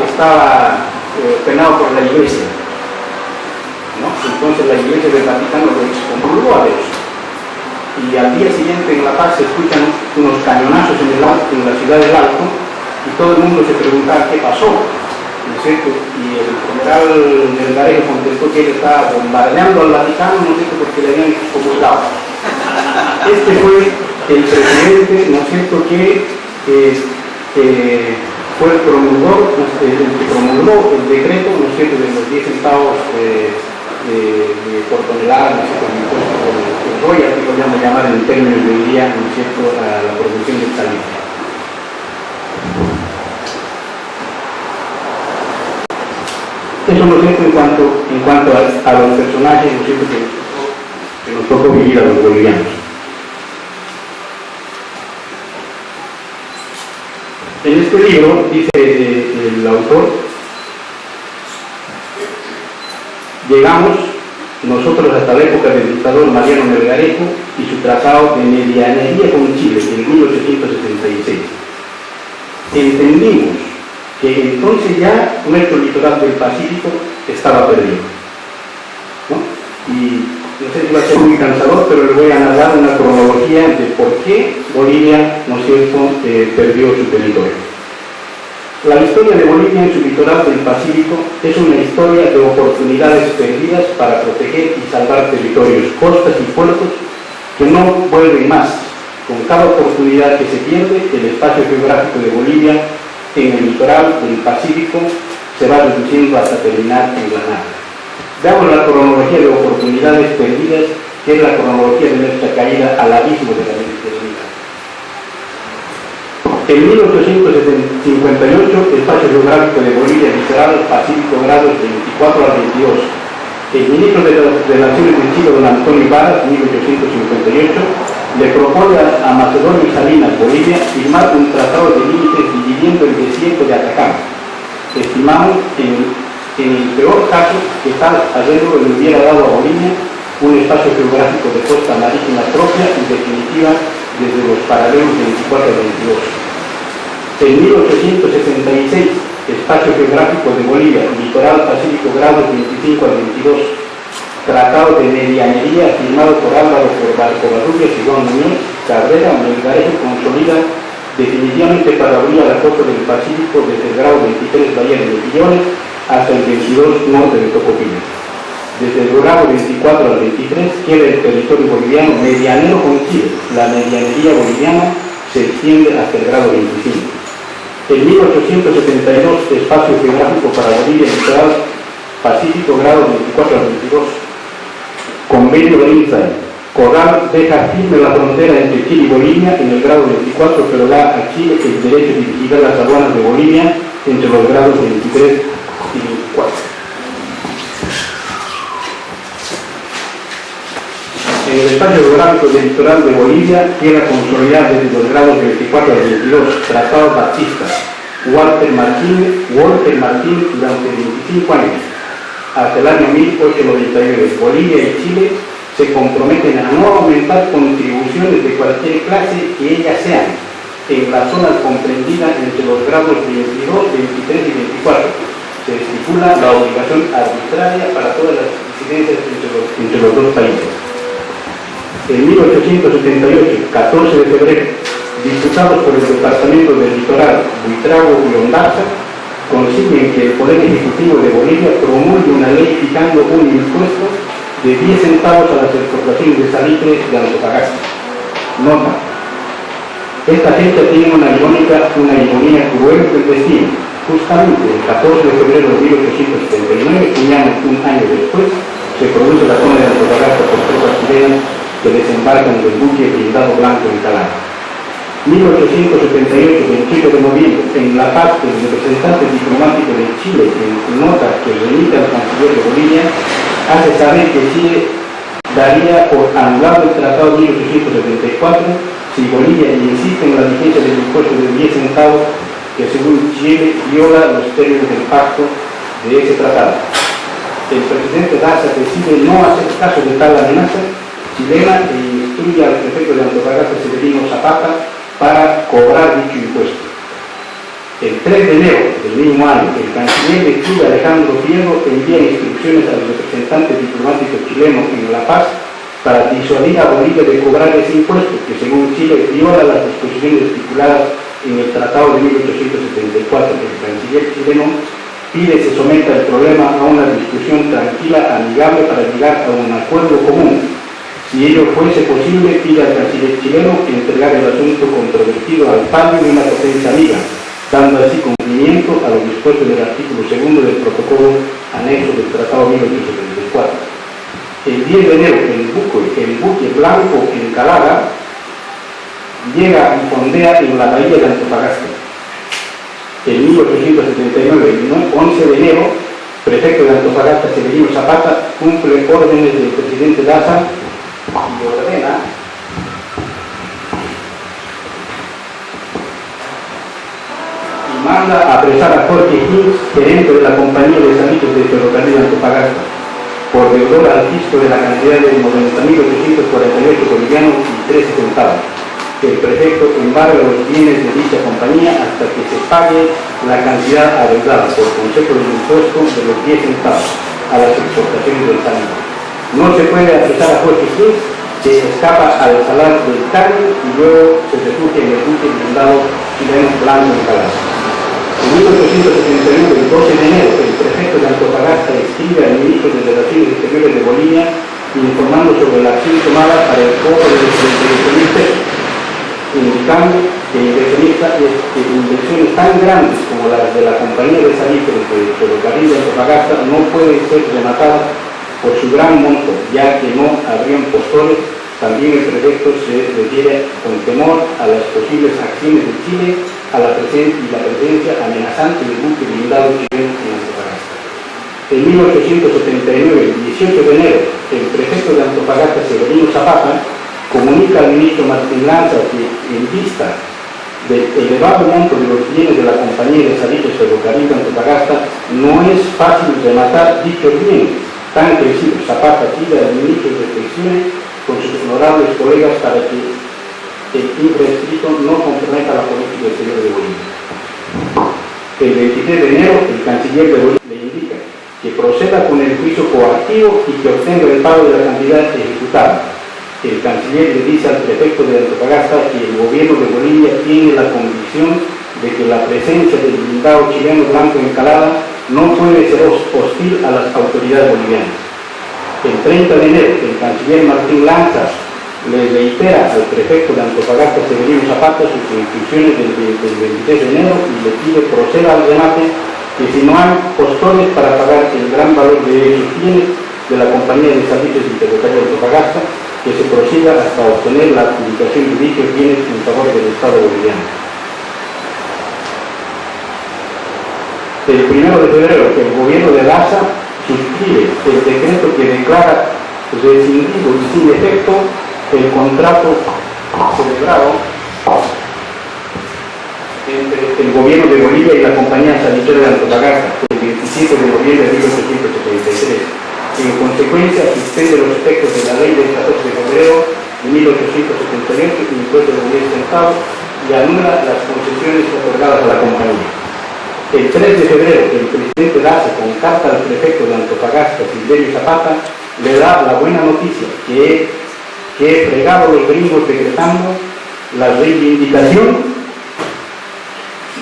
[SPEAKER 4] penado por la Iglesia, ¿no? Entonces la Iglesia del Vaticano lo excomulgó a Dios. Y al día siguiente en La Paz se escuchan unos cañonazos en la ciudad del Alto, y todo el mundo se preguntaba qué pasó, ¿no es cierto? Y el general Melgarejo contestó que él estaba bombardeando al Vaticano, ¿no es cierto?, porque le habían excomulgado. Este fue el presidente, ¿no es cierto?, que fue el que promulgó el decreto, ¿no es cierto?, de los 10 centavos por tonelada, ¿no es cierto?, el royalty, podríamos llamar en términos de hoy día, ¿no es cierto?, a la producción del salitre. Eso lo siento en cuanto a los personajes, lo siento que nos tocó vivir a los bolivianos. En este libro, dice el autor, llegamos nosotros hasta la época del dictador Mariano Melgarejo y su tratado de medianería con Chile en 1876. Entendimos que entonces ya nuestro litoral del Pacífico estaba perdido, ¿no? Y no sé si va a ser muy cansador, pero les voy a narrar una cronología de por qué Bolivia, ¿no es cierto?, perdió su territorio. La historia de Bolivia en su litoral del Pacífico es una historia de oportunidades perdidas para proteger y salvar territorios, costas y puertos que no vuelven más. Con cada oportunidad que se pierde, el espacio geográfico de Bolivia en el litoral del Pacífico se va reduciendo hasta terminar en la nada. Veamos la cronología de oportunidades perdidas, que es la cronología de nuestra caída al abismo de la mediterránea. En 1858, el espacio geográfico de Bolivia litoral Pacífico grados 24 al 22. El ministro de Relaciones de Chile, don Antonio Varas, 1858, le propone a Macedonio Salinas, Bolivia, firmar un tratado de límites dividiendo el desierto de Atacama. Estimamos en el peor caso que tal arreglo le hubiera dado a Bolivia un espacio geográfico de costa marítima propia y definitiva desde los paralelos 24 al 22. En 1876, espacio geográfico de Bolivia, litoral Pacífico grados 25 al 22, tratado de medianería firmado por Álvaro Covarrubias y Juan Muñoz, Cabrera, Melgarejo consolida definitivamente para abrir a la costa del Pacífico desde el grado 23 Bahía de Mejillones hasta el 22 norte de Tocopilla. Desde el grado 24 al 23 queda el territorio boliviano medianero con Chile. La medianería boliviana se extiende hasta el grado 25. En 1872, espacio geográfico para Bolivia litoral Pacífico grado 24 al 22. Convenio de Insight. Corral deja firme la frontera entre Chile y Bolivia en el grado 24, pero da a Chile el derecho de vigilar las aduanas de Bolivia entre los grados 23 y 24. En el espacio geográfico del litoral de Bolivia queda consolidada desde los grados 24 al 22, Tratado Batista, Walter Martín durante 25 años, hasta el año 1899. Bolivia y Chile se comprometen a no aumentar contribuciones de cualquier clase que ellas sean en la zona comprendida entre los grados 22, 23 y 24. Se estipula la obligación arbitraria para todas las incidencias entre los dos países. En 1878, 14 de febrero, diputados por el Departamento del Litoral, Buitrago y Ondarza, consiguen que el Poder Ejecutivo de Bolivia promulgue una ley fijando un impuesto de 10 centavos a las exportaciones de salitre de Antofagasta. Nota: esta fecha tiene una ironía cruel del destino. Justamente el 14 de febrero de 1879, un año después, se produce la toma de Antofagasta por tropas chilenas que desembarcan del buque blindado blanco en Calama. 1878, 28 de noviembre, en La Paz, el representante diplomático de Chile, en nota que remite al canciller de Bolivia, hace saber que Chile daría por anulado el tratado de 1874 si Bolivia insiste en la vigencia del impuesto de 10 centavos que según Chile viola los términos del pacto de ese tratado. El presidente Daza decide no hacer caso de tal amenaza chilena e instruye al prefecto de Antofagasta, Severino Zapata, para cobrar dicho impuesto. El 3 de enero del mismo año, el canciller de Chile, Alejandro Fierro, envía instrucciones al representante diplomático chileno en La Paz para disuadir a Bolivia de cobrar ese impuesto, que según Chile viola las disposiciones estipuladas en el Tratado de 1874. El canciller chileno pide se someta el problema a una discusión tranquila, amigable, para llegar a un acuerdo común. Si ello fuese posible, pide al canciller chileno entregar el asunto controvertido al palio de una potencia amiga, dando así cumplimiento a lo dispuesto del artículo 2 del protocolo anexo del Tratado de 1874. El 10 de enero, el buque blanco en Calaga llega y fondea en la bahía de Antofagasta. En 1879, el 11 de enero, prefecto de Antofagasta, Severino Zapata, cumple órdenes del presidente Daza y ordena y manda apresar a Jorge Gil, gerente de la compañía de servicios de ferrocarril de Antofagasta, por deudor al fisco de la cantidad de 90.848 bolivianos y 13 centavos. El prefecto embarga los bienes de dicha compañía hasta que se pague la cantidad adeudada por concepto del impuesto de los 10 centavos a las exportaciones del salitre. No se puede apresar a Jorge Gil, que escapa al salar del Carmen y luego se refugia en el buque blindado chileno Blanco en Calama. En 1871, el 12 de enero, el prefecto de Antofagasta escribe al ministro de Relaciones Exteriores de Bolivia informando sobre la acción tomada para el cobro de los inversionistas, indicando que inversiones tan grandes como las de la compañía de salitres del ferrocarril de Antofagasta no pueden ser rematadas por su gran monto, ya que no habrían postores. También el prefecto se refiere con temor a las posibles acciones de Chile a la presencia amenazante del buque blindado chileno en Antofagasta. En 1879, el 18 de enero, el prefecto de Antofagasta, Severino Zapata, comunica al ministro Martín Lanza que, en vista del elevado monto de los bienes de la compañía de servicios ferrocarril de Antofagasta, no es fácil rematar dichos bienes tan crecidos. Zapata pide al ministro reflexione con sus honorables colegas para que el infraescrito no comprometa la política exterior de Bolivia. El 23 de enero, el canciller de Bolivia le indica que proceda con el juicio coactivo y que obtenga el pago de la cantidad ejecutada. El canciller le dice al prefecto de Antofagasta que el gobierno de Bolivia tiene la convicción de que la presencia del blindado chileno Blanco en Calama no puede ser hostil a las autoridades bolivianas. El 30 de enero, el canciller Martín Lanza le reitera al prefecto de Antofagasta, Severino Zapata, sus instrucciones del 23 de enero y le pide proceda al remate, que si no hay postores para pagar el gran valor de esos bienes de la compañía de servicios de ferrocarril de Antofagasta, que se prosiga hasta obtener la adjudicación de dichos bienes en favor del Estado boliviano. El 1 de febrero, el gobierno de Daza suscribe el decreto que declara rescindido y sin efecto el contrato celebrado entre el gobierno de Bolivia y la compañía salitrera de Antofagasta el 27 de noviembre de 1873. En consecuencia, suspende los efectos de la ley del 14 de febrero de 1878, impuesto de 10 centavos, y anula las concesiones otorgadas a la compañía. El 3 de febrero, el presidente Daza, con carta al prefecto de Antofagasta, Silverio Zapata, le da la buena noticia que he fregado los gringos decretando la reivindicación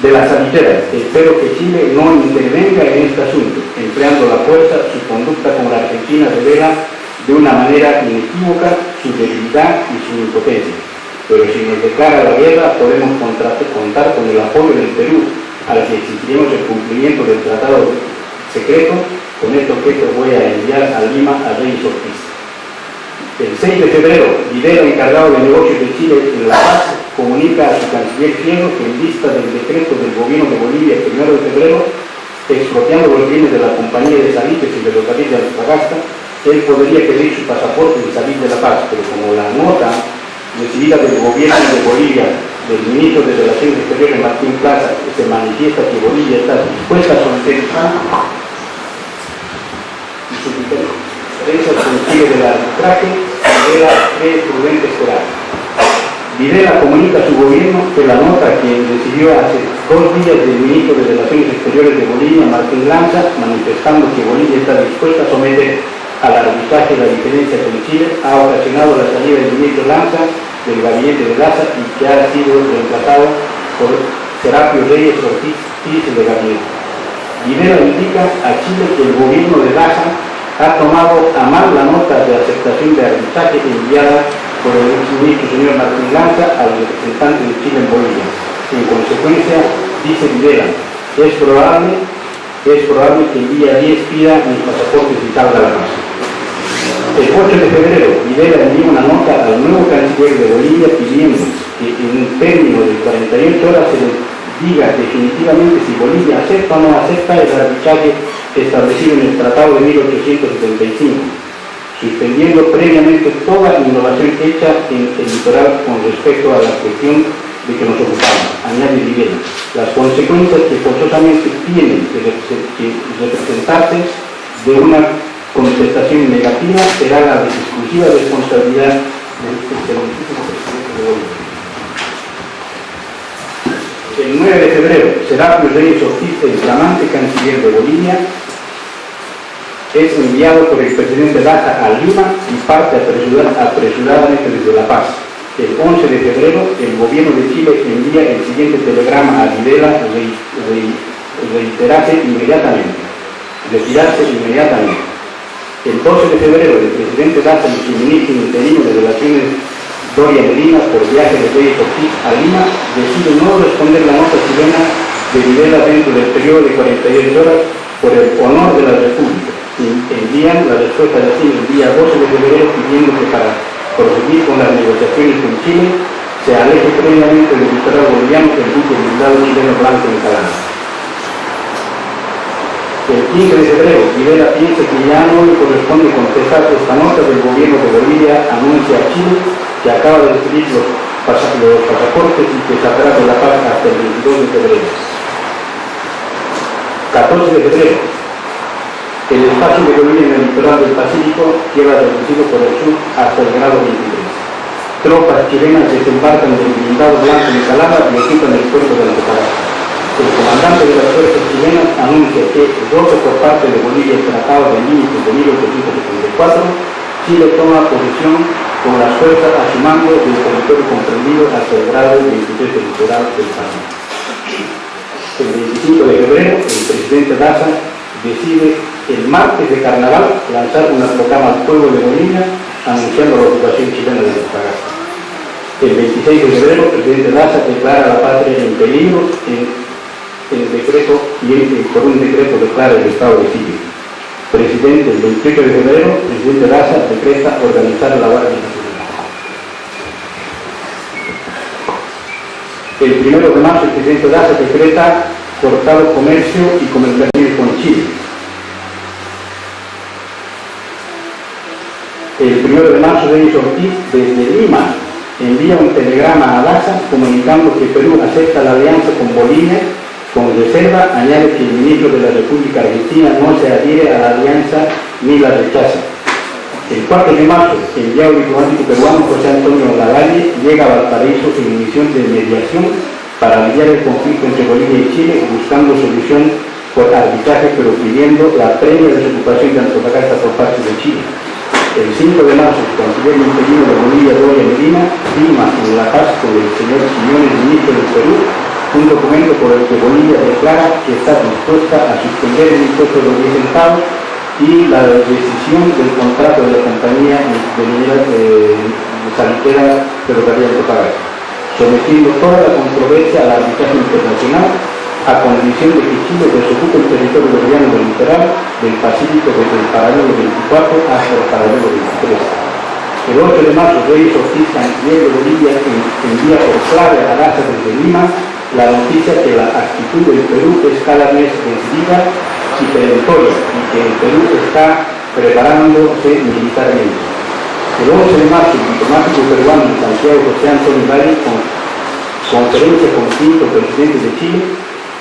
[SPEAKER 4] de las salitreras. Espero que Chile no intervenga en este asunto. Empleando la fuerza, su conducta con la Argentina revela de una manera inequívoca su debilidad y su impotencia. Pero si nos declara la guerra, podemos contar con el apoyo del Perú, al que exigiremos el cumplimiento del tratado secreto. Con este objeto voy a enviar a Lima a Reyes Ortiz. El 6 de febrero, Videla, encargado de negocios de Chile en La Paz, comunica a su canciller Fierro que en vista del decreto del gobierno de Bolivia el 1 de febrero, expropiando los bienes de la compañía de salitres y ferrocarril de Antofagasta, él podría pedir su pasaporte y salir de La Paz, pero como la nota recibida del gobierno de Bolivia del ministro de Relaciones Exteriores Martín Plaza se manifiesta que Bolivia está dispuesta a solicitar y su diferencia con Chile del arbitraje, Videla cree prudente esperar. Videla comunica a su gobierno que la nota que recibió hace 2 días del ministro de Relaciones Exteriores de Bolivia, Martín Lanza, manifestando que Bolivia está dispuesta a someter al arbitraje la diferencia con Chile, ha ocasionado la salida del ministro Lanza del gabinete de Daza y que ha sido reemplazado por Serapio Reyes Ortiz de gabinete. Videla indica a Chile que el gobierno de Daza ha tomado a mal la nota de aceptación de arbitraje enviada por el exministro señor Martín Lanza al representante de Chile en Bolivia. En consecuencia, dice Videla, es probable que el día 10 pida mis pasaportes y salga a la casa. El 8 de febrero, Videla envió una nota al nuevo canciller de Bolivia pidiendo que en un término de 48 horas se le diga definitivamente si Bolivia acepta o no acepta el arbitraje establecido en el Tratado de 1875, suspendiendo previamente toda innovación hecha en el litoral con respecto a la cuestión de que nos ocupamos, añade Rivera. Las consecuencias que forzosamente tienen que representarse de una contestación negativa será la exclusiva responsabilidad del excelentísimo presidente de Bolivia. El 9 de febrero, Serapio Reyes Ortiz, el flamante canciller de Bolivia, es enviado por el presidente Daza a Lima y parte apresuradamente desde La Paz. El 11 de febrero, el gobierno de Chile envía el siguiente telegrama a Videla: retirarse inmediatamente. El 12 de febrero, el presidente Daza y su ministro interino de Relaciones, Doria Medina, por viaje de Reyes Ortiz a Lima, decide no responder la nota chilena de Videla dentro del periodo de 48 horas por el honor de la República. Envían la respuesta de así el día 12 de febrero pidiendo que para proseguir con las negociaciones con Chile se aleje previamente del litoral boliviano el buque blindado chileno Blanco de Calama. El 15 de febrero, Videla piensa que ya no le corresponde contestar esta nota del gobierno de Bolivia, anuncia a Chile que acaba de recibir los pasaportes y que saldrá de La Paz hasta el 22 de febrero. 14 de febrero, el espacio de Bolivia en el litoral del Pacífico queda reducido por el sur hasta el grado 23. Tropas chilenas desembarcan del blindado Blanco de Calama y ocupan el puerto de Antofagasta. El comandante de las fuerzas chilenas anuncia que, roto por parte de Bolivia el Tratado de Límites de 1874, Chile toma posesión con las fuerzas a su mando del territorio comprendido hasta el grado 23 del litoral del Pacífico. El 25 de febrero, el presidente Daza decide el martes de carnaval lanzar una proclama al pueblo de Bolivia anunciando la ocupación chilena de Antofagasta. El 26 de febrero, el presidente Daza declara a la patria en peligro por un decreto declara el estado de sitio. Presidente, el 28 de febrero, el presidente Daza decreta organizar la Guardia Nacional. El 1 de marzo, el presidente Daza decreta cortado comercio y comercialización con Chile. El 1 de marzo, Reyes Ortiz, desde Lima, envía un telegrama a Daza comunicando que Perú acepta la alianza con Bolivia con reserva, añade que el ministro de la República Argentina no se adhiere a la alianza ni la rechaza. El 4 de marzo, el enviado diplomático peruano José Antonio Lavalle llega a Valparaíso en misión de mediación para aliviar el conflicto entre Bolivia y Chile, buscando solución por arbitraje, pero pidiendo la previa desocupación de Antofagasta por parte de Chile. El 5 de marzo, el canciller interino de Bolivia, Doria Medina, firma en La Paz con el señor Quiñones, ministro del Perú, un documento por el que Bolivia declara que está dispuesta a suspender el impuesto de los 10 centavos y la decisión del contrato de la compañía de minera sanitera Ferrocarril Antofagasta, sometiendo toda la controversia a la arbitraje internacional a condición de que Chile desocupe el territorio boliviano del litoral del Pacífico desde el paralelo 24 hasta el paralelo 23. El 8 de marzo, Reyes Ortiz, canciller de Bolivia, envía por clave a Daza desde Lima la noticia que la actitud del Perú es cada vez decidida y perentoria y que el Perú está preparándose militarmente. El 11 de marzo, el diplomático peruano en Santiago, José Antonio Valle, conferencia con quinto presidente de Chile,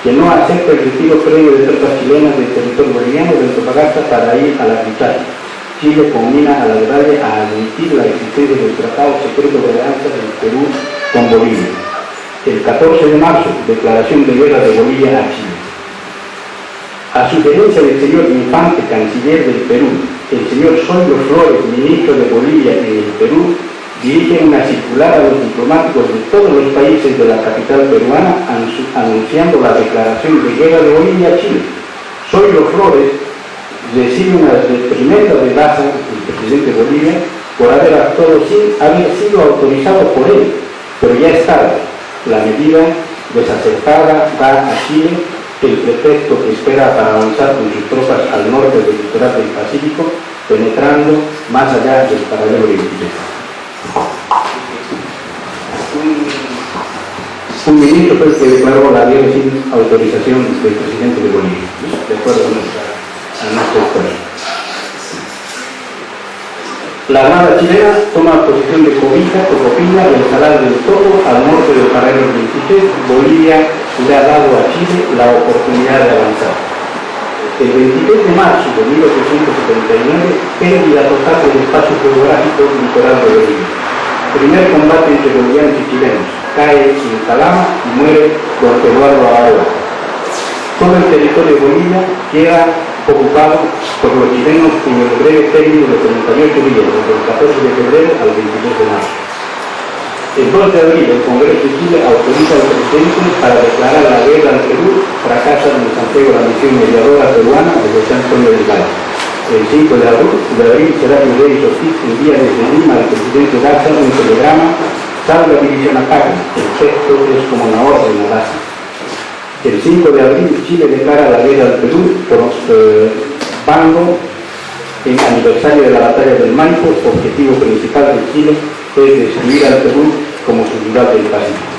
[SPEAKER 4] que no acepta el retiro previo de tropas chilenas del territorio boliviano de Antofagasta para ir a la arbitraje. Chile combina a la de Valle a admitir la existencia del tratado secreto de alianza del Perú con Bolivia. El 14 de marzo, declaración de guerra de Bolivia a Chile. A sugerencia del señor Infante, canciller del Perú, el señor Zoilo Flores, ministro de Bolivia en el Perú, dirige una circular a los diplomáticos de todos los países de la capital peruana anunciando la declaración de guerra de Bolivia a Chile. Zoilo Flores recibe una reprimenda de Daza, el presidente de Bolivia, por haber actuado sin haber sido autorizado por él, pero ya es tarde. La medida desacertada da a Chile el pretexto que espera para avanzar con sus tropas al norte del litoral del Pacífico, penetrando más allá del paralelo 23. Un ministro fue el que declaró la guerra sin autorización del presidente de Bolivia, de acuerdo con nuestra a nuestra historia. La Armada chilena toma posición de Cobija, Tocopilla y el Salar del Toro al norte del paralelo 23. Bolivia le ha dado a Chile la oportunidad de avanzar. El 23 de marzo de 1879, pérdida total del espacio geográfico litoral de Bolivia. Primer combate entre bolivianos y chilenos. Cae en Calama y muere don Eduardo Aola. Todo el territorio de Bolivia queda ocupado por los chilenos en el breve término de 38 días, desde el 14 de febrero al 22 de marzo. El 2 de abril, el Congreso de Chile autoriza al presidente para declarar la guerra al Perú, fracasa en Santiago la misión mediadora peruana desde San Antonio del Valle. El 5 de abril será el rey Ortiz envía desde Lima al presidente Daza un telegrama: salve a división a Tacna. El texto es como una orden a Daza. El 5 de abril Chile declara la guerra al Perú por bando en aniversario de la batalla del Maipo. Objetivo principal de Chile es destruir al Perú como su rival del Pacífico.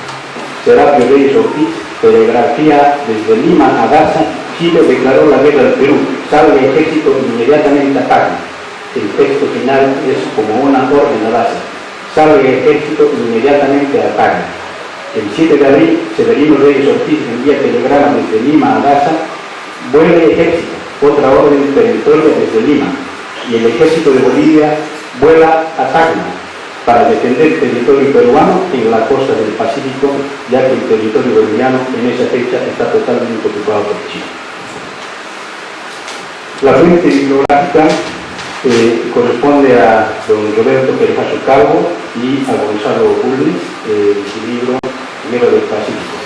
[SPEAKER 4] Serapio Reyes Ortiz, telegrafía desde Lima a Daza: Chile declaró la guerra al Perú, salve ejército inmediatamente a Tacna. El texto final es como una orden a Daza: salve ejército inmediatamente a Tacna. El 7 de abril, Severino Reyes Ortiz envía telegrama desde Lima a Daza: vuele ejército, otra orden perentoria desde Lima, y el ejército de Bolivia vuela a Tacna para defender el territorio peruano en la costa del Pacífico, ya que el territorio boliviano en esa fecha está totalmente ocupado por Chile. La fuente bibliográfica corresponde a don Roberto Perejazo Calvo y a Gonzalo Bulnes, su libro Guerra del Pacífico.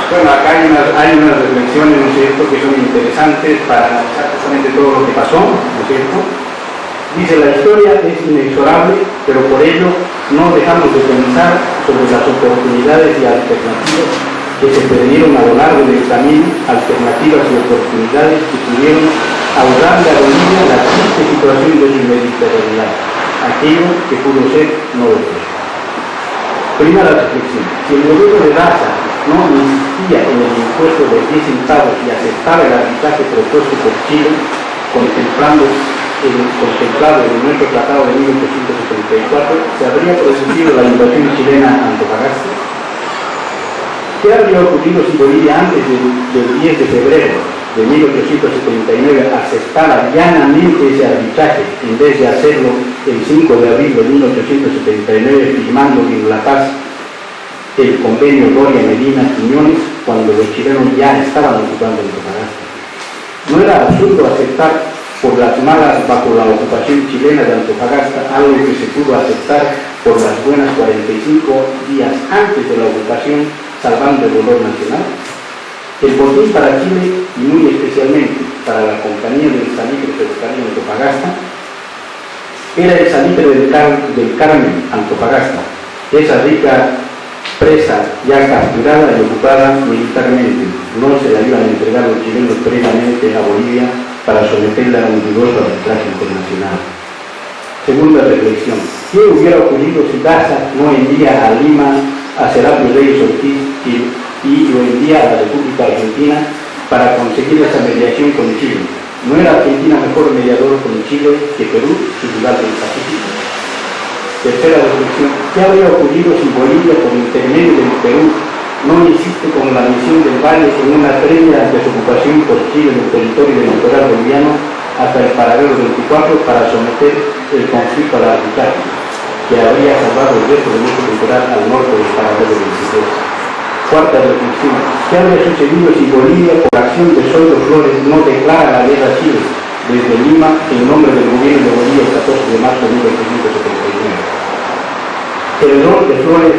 [SPEAKER 4] Bueno, acá hay unas reflexiones, ¿no es cierto?, que son interesantes para analizar justamente todo lo que pasó, ¿no es cierto? Dice: la historia es inexorable, pero por ello no dejamos de pensar sobre las oportunidades y alternativas que se perdieron a lo largo del camino, alternativas y oportunidades que pudieron ahorrarle a Bolivia la triste situación de su mediterraneidad, aquello que pudo ser no lo fue. Primera reflexión: si el gobierno de Daza no insistía en el impuesto de 10 centavos y aceptaba el arbitraje propuesto por Chile, contemplado en nuestro tratado de 1874, se habría producido la invasión chilena a Antofagasta. ¿Qué habría ocurrido si Bolivia antes del 10 de febrero de 1879 aceptara llanamente ese arbitraje, en vez de hacerlo el 5 de abril de 1879 firmando en La Paz el convenio Doria Medina Quiñones, cuando los chilenos ya estaban ocupando Antofagasta? ¿No era absurdo aceptar por las malas bajo la ocupación chilena de Antofagasta algo que se pudo aceptar por las buenas 45 días antes de la ocupación, salvando el dolor nacional? El botín para Chile, y muy especialmente para la Compañía del Salitre Ferrocarril Antofagasta, era el salitre del Carmen Antofagasta, esa rica presa ya capturada y ocupada militarmente. No se la iban a entregar los chilenos previamente a Bolivia para someterla a un dudoso arbitraje internacional. Segunda reflexión: ¿qué hubiera ocurrido si Daza no envía a Lima a Serapio Reyes Ortiz y lo envía a la República Argentina para conseguir esa mediación con Chile? ¿No era Argentina mejor mediador con Chile que Perú, su rival del Pacífico? Tercera reflexión: ¿qué habría ocurrido si Bolivia, por intermedio del Perú, no insiste con la misión del Valle en una previa desocupación por Chile del territorio del litoral boliviano hasta el paralelo 24 para someter el conflicto al arbitraje, que habría salvado el resto del nuestro litoral al norte del paralelo 23? Cuarta reflexión: ¿qué habría sucedido si Bolivia, por acción de Zoilo Flores, no declara la guerra a Chile desde Lima en nombre del gobierno de Bolivia el 14 de marzo de 1879? El rol de Flores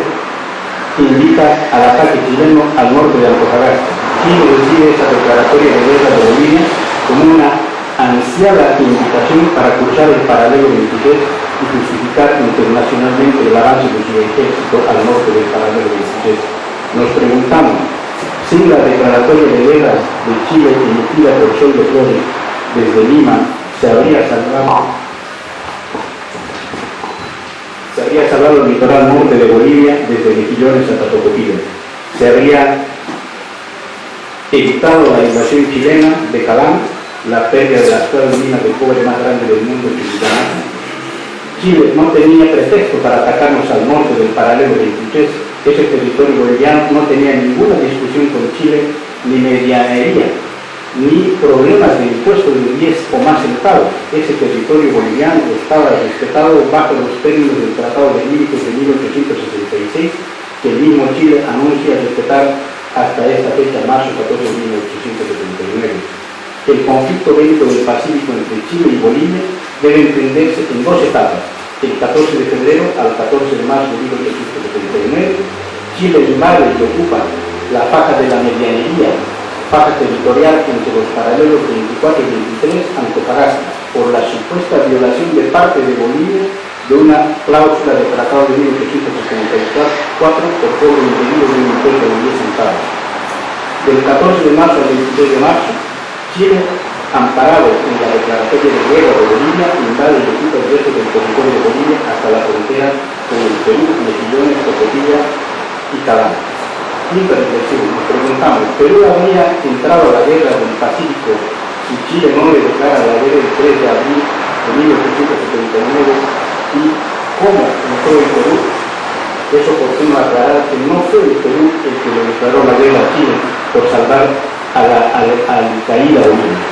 [SPEAKER 4] invita al ataque chileno al norte de Antofagasta. Chile recibe esa declaratoria de guerra de Bolivia como una ansiada invitación para cruzar el paralelo 23 y justificar internacionalmente el avance de su ejército al norte del paralelo 23. Nos preguntamos, sin la declaratoria de guerra de Chile emitida por Zoilo Flores desde Lima, se habría salvado el litoral norte de Bolivia desde Mejillones hasta Tocopilla. Se habría evitado la invasión chilena de Calán, la pérdida de las 4 minas de cobre más grandes del mundo, Chile no tenía pretexto para atacarnos al norte del paralelo 23. Ese territorio boliviano no tenía ninguna discusión con Chile, ni medianería, ni problemas de impuesto de 10 o más centavos. Ese territorio boliviano estaba respetado bajo los términos del Tratado de Límites de 1866, que el mismo Chile anuncia respetar hasta esta fecha, marzo 14 de 1879. El conflicto bélico del Pacífico entre Chile y Bolivia debe entenderse en 2 etapas. El 14 de febrero al 14 de marzo de 1879, Chile invade y ocupa la faja de la medianería, faja territorial entre los paralelos 24 y 23, Antofagasta, por la supuesta violación de parte de Bolivia de una cláusula del Tratado de 1874 por cobro indebido de un impuesto de 10 centavos. Del 14 de marzo al 23 de marzo, Chile, amparado en la declaratoria de guerra de Bolivia, invade y ocupa el resto del territorio de Bolivia hasta la frontera con el Perú, Mejillones, Tocopilla y Calán. Quinta reflexión, nos preguntamos, ¿Perú habría entrado a la guerra del Pacífico si Chile no le declara la guerra el 3 de abril de 1879? ¿Y cómo entró el Perú? Es oportuno aclarar que no fue el Perú el que le declaró la guerra a Chile por salvar al caída Bolivia.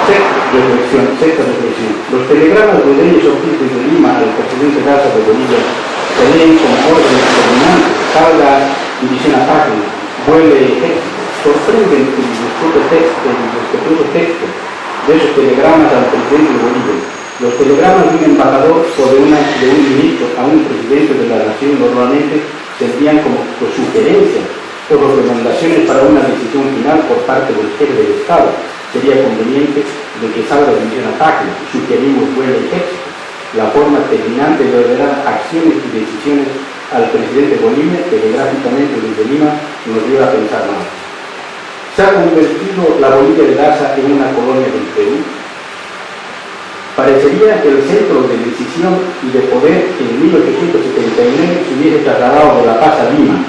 [SPEAKER 4] Sexta reflexión. Los telegramas de Reyes Ortiz desde Lima al presidente Daza de Bolivia se leen como órdenes terminantes: salga división a página, vuele ejército. Sorprenden el respetuoso texto de esos telegramas al presidente de Bolivia. Los telegramas de un embajador o de un ministro a un presidente de la nación normalmente se envían como sugerencias o recomendaciones para una decisión final por parte del jefe del Estado. Sería conveniente de que salga de división a página, sugerimos vuelo ejército. La forma terminante de ordenar acciones y decisiones al presidente de Bolivia, telegráficamente desde Lima, nos lleva a pensar más. ¿Se ha convertido la Bolivia de Daza en una colonia del Perú? Parecería que el centro de decisión y de poder en 1879 se hubiese trasladado de La Paz a Lima.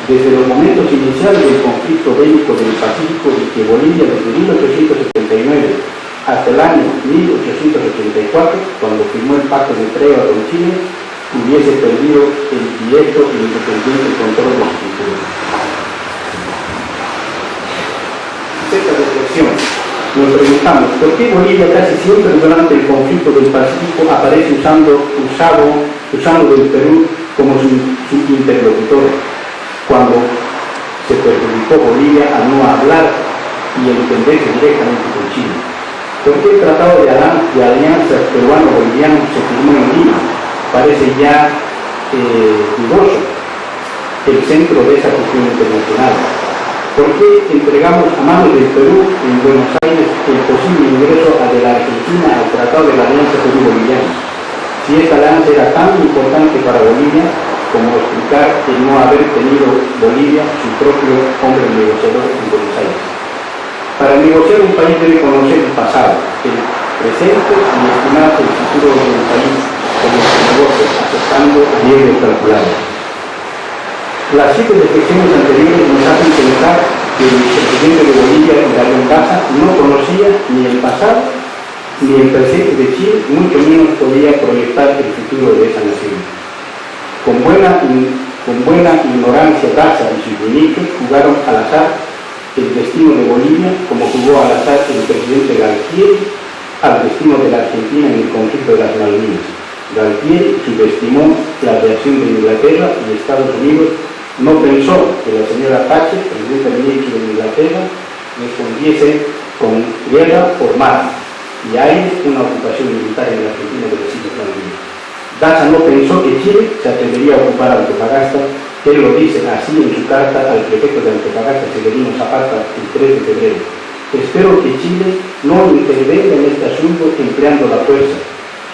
[SPEAKER 4] Desde los momentos iniciales del conflicto bélico del Pacífico, de que Bolivia desde 1879 hasta el año 1884, cuando firmó el pacto de tregua con Chile, hubiese perdido el directo e independiente control de su futuro. Sexta reflexión. Nos preguntamos, ¿por qué Bolivia casi siempre durante el conflicto del Pacífico aparece usando del Perú como su interlocutor, cuando se perjudicó Bolivia a no hablar y entenderse directamente con Chile? ¿Por qué el Tratado de Alianza Peruano-Boliviano se firmó en Lima? Parece ya dudoso el centro de esa cuestión internacional. ¿Por qué entregamos a manos del Perú en Buenos Aires el posible ingreso de la Argentina al Tratado de la Alianza Perú-Boliviana? Si esta alianza era tan importante para Bolivia, como explicar el no haber tenido Bolivia su propio hombre negociador en Buenos Aires. Para negociar un país debe conocer el pasado, el presente y estimarse el futuro del país como se negocia, aceptando riesgos calculados. Las 7 reflexiones anteriores nos hacen pensar que el presidente de Bolivia, Darío Daza, no conocía ni el pasado ni el presente de Chile, mucho menos podía proyectar el futuro de esa nación. Con buena ignorancia, Daza y sus ministros jugaron al azar el destino de Bolivia, como jugó al azar el presidente Galtieri al destino de la Argentina en el conflicto de las Malvinas. Galtieri subestimó la reacción de Inglaterra y Estados Unidos. No pensó que la señora Thatcher, presidenta ministro de Inglaterra, respondiese con guerra por mar y aire una ocupación militar en la Argentina de los siglos Malvinas. Daza no pensó que Chile se atrevería a ocupar Antofagasta. Él lo dice así en su carta al prefecto de Antofagasta, Severino Zapata, el 3 de febrero. Espero que Chile no intervenga en este asunto empleando la fuerza.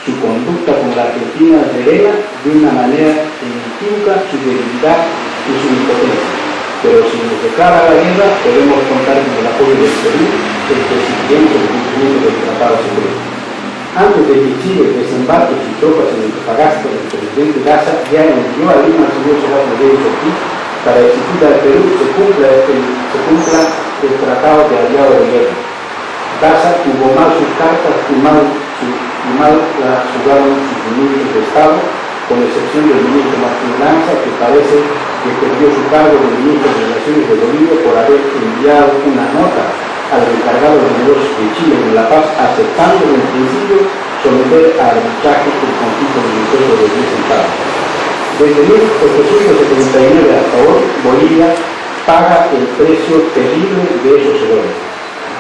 [SPEAKER 4] Su conducta con la Argentina revela de una manera inequívoca su debilidad y su impotencia. Pero si nos declara la guerra, podemos contar con el apoyo del Perú el que exigiría el cumplimiento del Tratado Secreto. Antes de que Chile desembarque sus tropas en Antofagasta, el presidente Daza ya envió a Lima al señor Solano Rodríguez Ortiz para exigir al Perú se cumpla el Tratado de Aliado de Guerra. Daza jugó mal sus cartas y mal las jugaron sus ministros de Estado, con excepción del ministro Martín Lanza, que parece que perdió su cargo de ministro de Relaciones de Bolivia por haber enviado una nota al encargado de negocios de Chile en La Paz, aceptando en principio someter a arbitraje el conflicto religioso de 10 centavos. Desde 1879 hasta hoy, Bolivia paga el precio terrible de esos errores.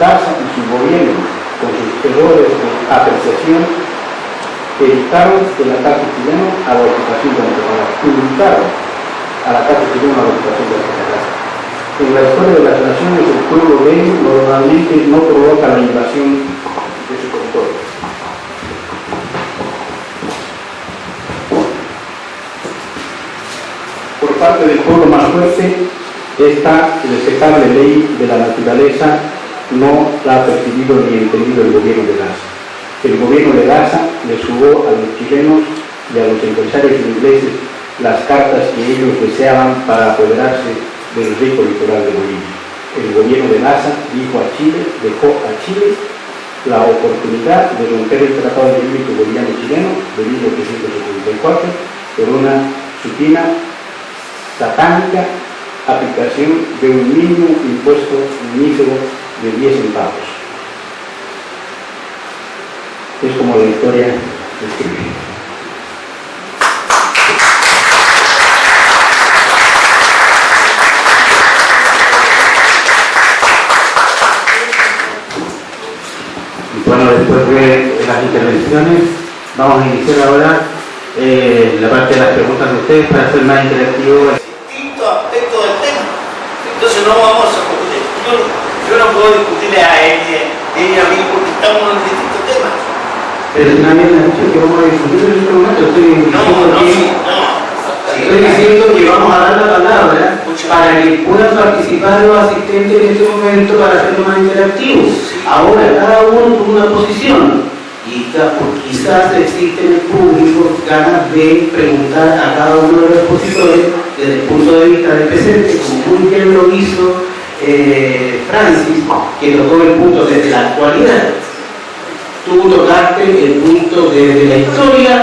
[SPEAKER 4] Daza y su gobierno, con sus errores de apreciación, evitaron el ataque chileno a la ocupación de Antofagasta, invitaron al ataque chileno a la ocupación de Antofagasta. En la historia de las naciones, el pueblo débil normalmente no provoca la invasión de su territorio. Por parte del pueblo más fuerte, esta respetable ley de la naturaleza no la ha percibido ni entendido el gobierno de Daza. El gobierno de Daza les jugó a los chilenos y a los empresarios ingleses las cartas que ellos deseaban para apoderarse del rico litoral de Bolivia. El gobierno de Daza dejó a Chile la oportunidad de romper el Tratado de Límite Boliviano-Chileno de 1874 por una supina, satánica aplicación de un mínimo impuesto mísero de 10 centavos. Es como la historia describe.
[SPEAKER 5] Bueno, después de las intervenciones, vamos a iniciar ahora la parte de las preguntas de ustedes para hacer más interactivo.
[SPEAKER 2] Distintos aspectos del tema. Entonces no vamos a discutir. Yo no puedo discutirle a ella a mí porque estamos en distintos temas.
[SPEAKER 5] Pero nadie me ha dicho que vamos a discutir en este momento. Estoy diciendo que vamos a dar la palabra para que puedan participar los asistentes en este momento para hacerlo más interactivo. Ahora, cada uno con una posición. Y quizás existe en el público ganas de preguntar a cada uno de los expositores desde el punto de vista del presente, como muy bien lo hizo Francis, que tocó el punto desde la actualidad. Tú tocaste el punto desde la historia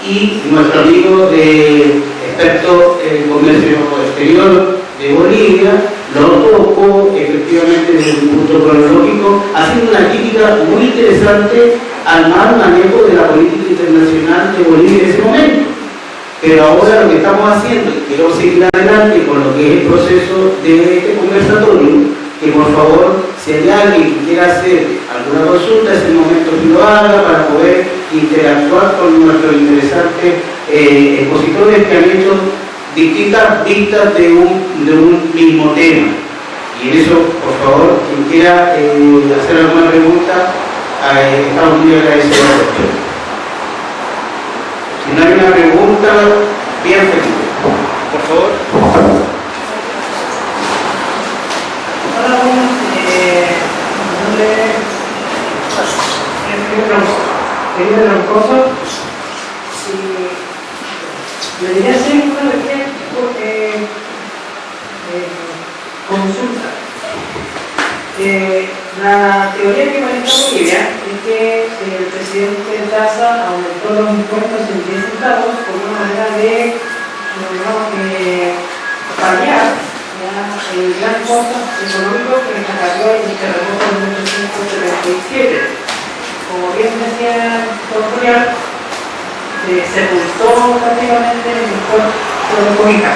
[SPEAKER 5] y nuestro amigo experto en comercio exterior de Bolivia lo tocó efectivamente desde un punto cronológico, haciendo una crítica muy interesante al mal manejo de la política internacional de Bolivia en ese momento. Pero ahora lo que estamos haciendo, y quiero seguir adelante con lo que es el proceso de este conversatorio, que por favor, si hay alguien que quiera hacer alguna consulta, es el momento que lo haga para poder interactuar con nuestros interesantes expositores que han hecho distintas vistas de un mismo tema. Y en eso, por favor, quien quiera hacer alguna pregunta, estamos muy agradecidos a ustedes. Si no hay una pregunta, bien feliz. Por favor.
[SPEAKER 6] Hola, buenas. Mi nombre es Felipe Troncoso. Y le diría hacer una pequeña consulta. La teoría que maneja Bolivia es que el presidente Daza aumentó los impuestos en 10 centavos por una manera de, paliar el gran costo económico que le acarreó el terremoto de 1837. Como bien decía el doctor Julián, sepultó prácticamente el impuesto de cobija.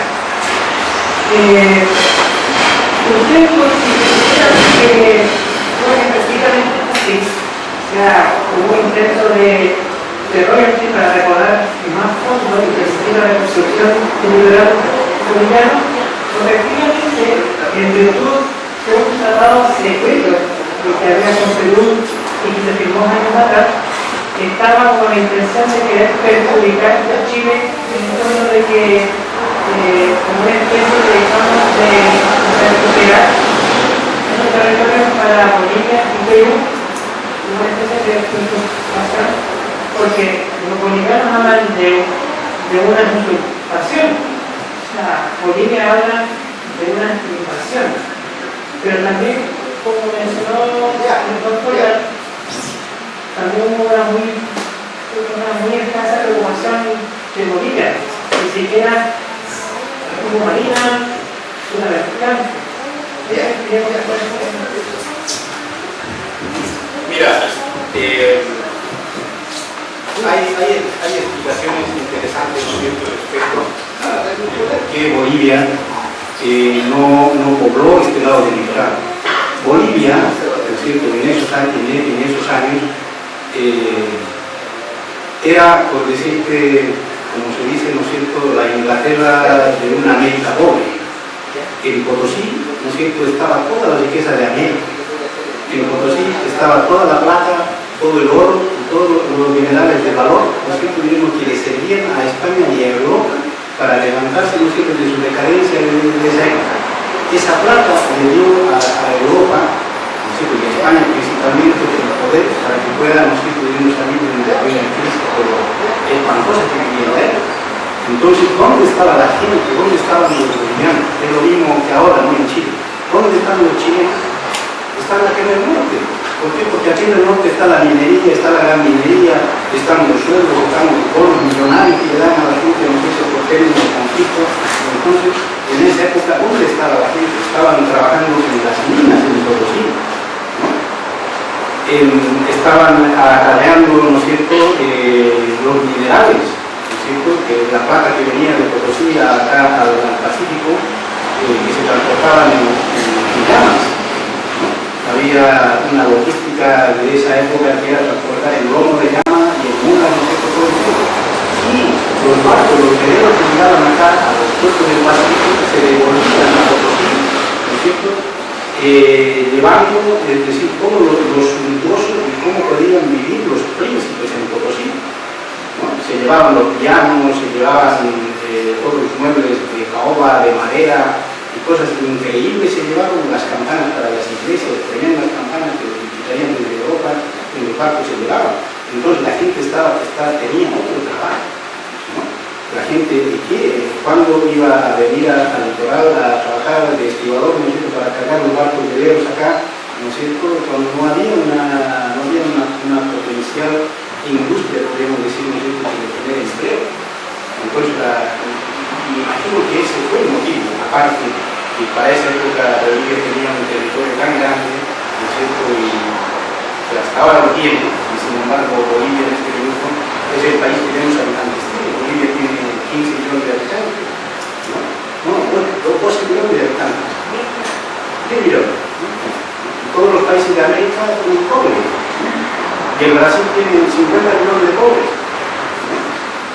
[SPEAKER 6] ¿Usted considera que fue específicamente así? O sea, hubo un intento de royalty para recaudar más fondos y perseguir la reconstrucción liberal boliviano, o efectivamente, en virtud de un tratado secreto que había con Perú y que se firmó años atrás, estaba con la intención de querer perjudicar a Chile en el término de que como una especie de recuperar esos territorios para Bolivia y Perú, una especie de usurpación, porque los bolivianos hablan de una usurpación. O sea, Bolivia habla de una invasión, pero también, como mencionó el doctor, también hubo una muy escasa preocupación de Bolivia, ni siquiera hubo marina, una vertical.
[SPEAKER 4] Mira, hay explicaciones interesantes, ¿no es cierto?, respecto a por qué Bolivia no pobló este lado del litoral. Bolivia, ¿no es cierto?, en esos años era, por decirte, como se dice, ¿no es cierto?, la Inglaterra de una América pobre. En Potosí, ¿no es cierto?, estaba toda la riqueza de América. En Potosí estaba toda la plata, todo el oro, todos los minerales de valor, ¿no es cierto?, que le servían a España y a Europa para levantarse, ¿no es cierto?, de su decadencia de esa época. Esa plata le dio a Europa, ¿no es cierto?, y a España principalmente, el poder para que puedan, ¿no es cierto?, salir de una crisis espantosa que vivía la época. Entonces, ¿dónde estaba la gente? ¿Dónde estaban los bolivianos? Es lo mismo que ahora, ¿no?, en Chile. ¿Dónde están los chilenos? Están aquí en el norte. ¿Por qué? Porque aquí en el norte está la minería, está la gran minería, están los sueldos, están los bonos millonarios que le dan a la gente, no sé si por términos de conflicto. Entonces, en esa época, ¿dónde estaba la gente? Estaban trabajando en las minas en Potosí, ¿no? Estaban acarreando, ¿no es cierto?, los minerales, ¿no es cierto?, que la plata que venía de Potosí acá al Pacífico, que se transportaban en llamas. Había una logística de esa época que era transportar el lomo de llama y el mulas, no sé qué todo el tiempo. Y los barcos, los veleros que llegaban acá a los puertos del Pacífico se devolvían a Potosí, ¿no es cierto?, llevando, es decir, todo lo suntuoso y cómo podían vivir los príncipes en Potosí, ¿no? Se llevaban los pianos, se llevaban todos los muebles de caoba, de madera, y cosas increíbles. Se llevaron las campanas para las iglesias, tremendas campanas que traían desde Europa, en los barcos se llevaban. Entonces la gente tenía otro trabajo, ¿no? La gente cuando iba a venir al litoral a trabajar de estibador, ¿no es cierto?, para cargar los barcos veleros acá, ¿no es cierto?, cuando no había una potencial industria, podríamos decir, ¿no es cierto?, de tener empleo. Entonces me imagino que ese fue el motivo, aparte que para esa época Bolivia tenía un territorio tan grande, ¿no es cierto?, y que hasta ahora lo tiene, y sin embargo Bolivia en este minuto es el país que menos habitantes tiene. Bolivia tiene 15 millones de habitantes, ¿no? 12 millones de habitantes, 10 millones, ¿no? Todos los países de América son pobres, ¿no? Y el Brasil tiene 50 millones de pobres.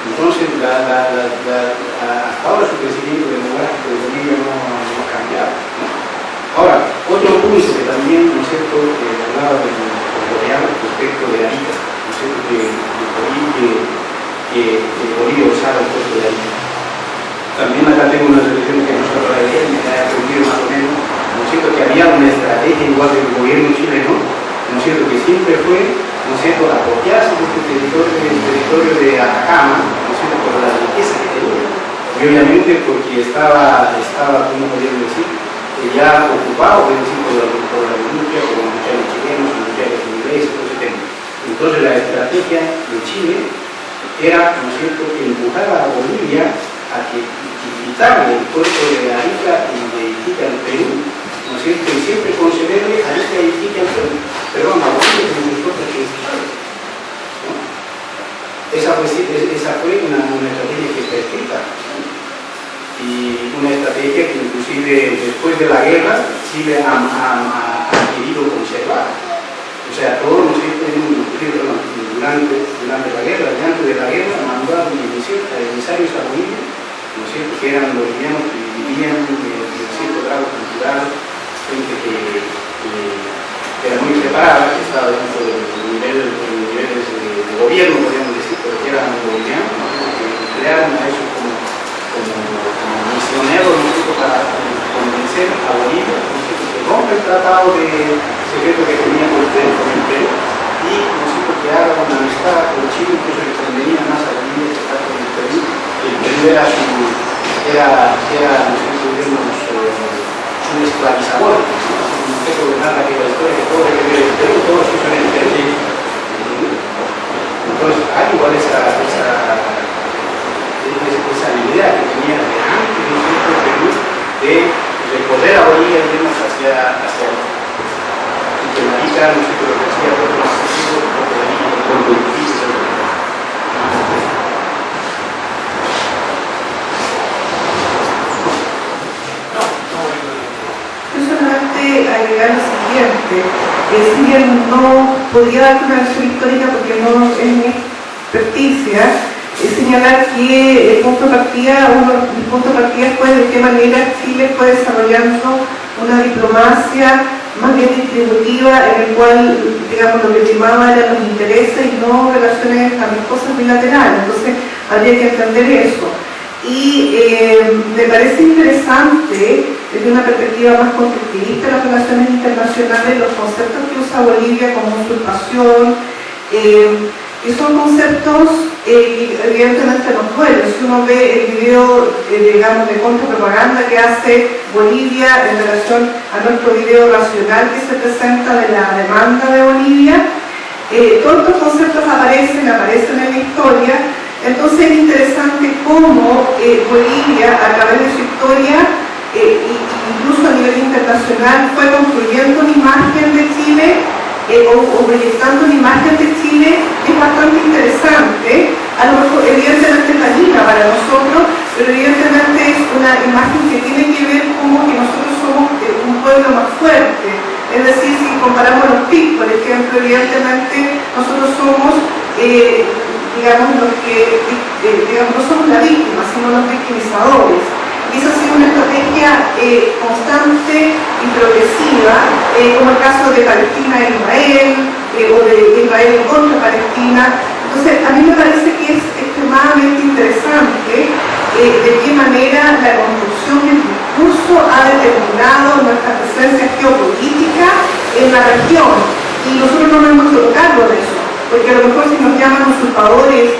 [SPEAKER 4] Entonces, hasta ahora su crecimiento demográfico de Bolivia no ha cambiado, ¿no? Ahora, otro punto que también, ¿no es cierto?, hablaba del boreal respecto de Arica, ¿no es cierto?, que Bolivia usaba el puerto de Arica. También acá tengo una reflexión que no se habla de él, me ha aprendido más o menos, ¿no es cierto?, que había una estrategia igual del gobierno chileno, ¿no es cierto?, que siempre fue, ¿no es cierto?, apropiarse de este territorio de Atacama, ¿no es cierto?, por la riqueza que tenía. Y obviamente porque estaba ¿cómo podríamos decir?, ya ocupado, es decir, por la industria, por los industriales chilenos, los industriales ingleses, todo ese tema. Entonces la estrategia de Chile era, ¿no es cierto?, empujar a Bolivia a que quitarle el puerto de Arica y de Iquique al Perú, ¿no es cierto?, y siempre concederle a Arica y Iquique al Perú, pero a Bolivia como sus propios principales, ¿no? Esa fue una estrategia que está escrita, ¿no? Y una estrategia que inclusive después de la guerra Chile ha querido conservar. O sea, todo, ¿no es cierto?, durante la guerra y antes de la guerra mandaron emisarios a Bolivia, ¿no es cierto?, que eran bolivianos que vivían en cierto grado cultural, gente que era muy preparada, que estaba dentro de los niveles de gobierno, podríamos decir, pero que eran bolivianos, ¿no?, que crearon a eso como misioneros, ¿no es cierto?, para convencer a Bolivia, ¿no es cierto?, que rompe el tratado de secreto que teníamos dentro del Perú y nosotros quedábamos una amistad con Chile, incluso que convenía más a la línea que está con el Perú. El Perú era nosotros digamos, un esclavizador, no sé gobernar aquella historia que todo lo que vive el Perú, todos se hizo en el Perú. Entonces hay igual esa habilidad que tenía de antes de nosotros el Perú de poder a Bolivia irnos hacia el y que Marica no sé qué lo que hacía por los sentidos porque venía con lo difícil.
[SPEAKER 3] Yo solamente agregar lo siguiente, si bien no podría dar una versión histórica porque no es mi experticia, señalar que el punto de partida fue de qué manera Chile fue desarrollando una diplomacia más bien distributiva en el cual, digamos, lo que primaba eran los intereses y no relaciones amistosas bilaterales. Entonces, habría que entender eso. Y me parece interesante, desde una perspectiva más constructivista de las relaciones internacionales, los conceptos que usa Bolivia como usurpación, que son conceptos evidentemente nos duelen. Si uno ve el video, digamos, de contrapropaganda que hace Bolivia en relación a nuestro video racional que se presenta de la demanda de Bolivia, todos estos conceptos aparecen en la historia. Entonces es interesante cómo Bolivia, a través de su historia, incluso a nivel internacional, fue construyendo una imagen de Chile o proyectando una imagen de Chile que es bastante interesante. A lo mejor, evidentemente es dañina para nosotros, pero evidentemente es una imagen que tiene que ver como que nosotros somos un pueblo más fuerte. Es decir, si comparamos los PIB, por ejemplo, evidentemente nosotros somos digamos, los que digamos, no somos la víctima, sino los victimizadores. Y esa ha sido una estrategia constante y progresiva, como el caso de Palestina e Israel, o de Israel en contra de Palestina. Entonces, a mí me parece que es extremadamente interesante de qué manera la construcción del discurso ha determinado nuestra presencia geopolítica en la región. Y nosotros no nos hemos hecho cargo de eso, porque a lo mejor si nos llaman usurpadores,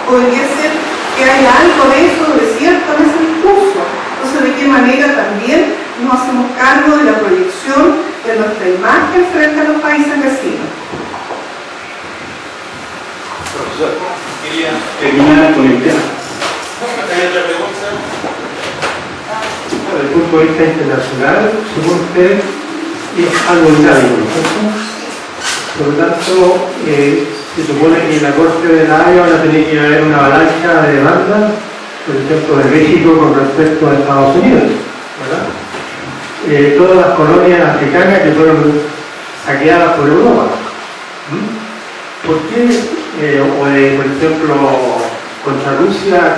[SPEAKER 3] podría ser que haya algo de eso, de cierto, en ese discurso. Entonces, ¿de qué manera también nos hacemos cargo de la proyección de nuestra imagen frente a los países vecinos?
[SPEAKER 4] Profesor, quería terminar con el tema.
[SPEAKER 1] ¿Hay otra pregunta?
[SPEAKER 7] Desde el punto de vista internacional, según usted, es algo dinámico, ¿no es cierto? Por lo tanto, se supone que en la Corte de la Haya van a tener que haber una avalancha de demandas, por ejemplo, de México con respecto a Estados Unidos, ¿verdad? Todas las colonias africanas que fueron saqueadas por Europa. ¿Por qué, por ejemplo, contra Rusia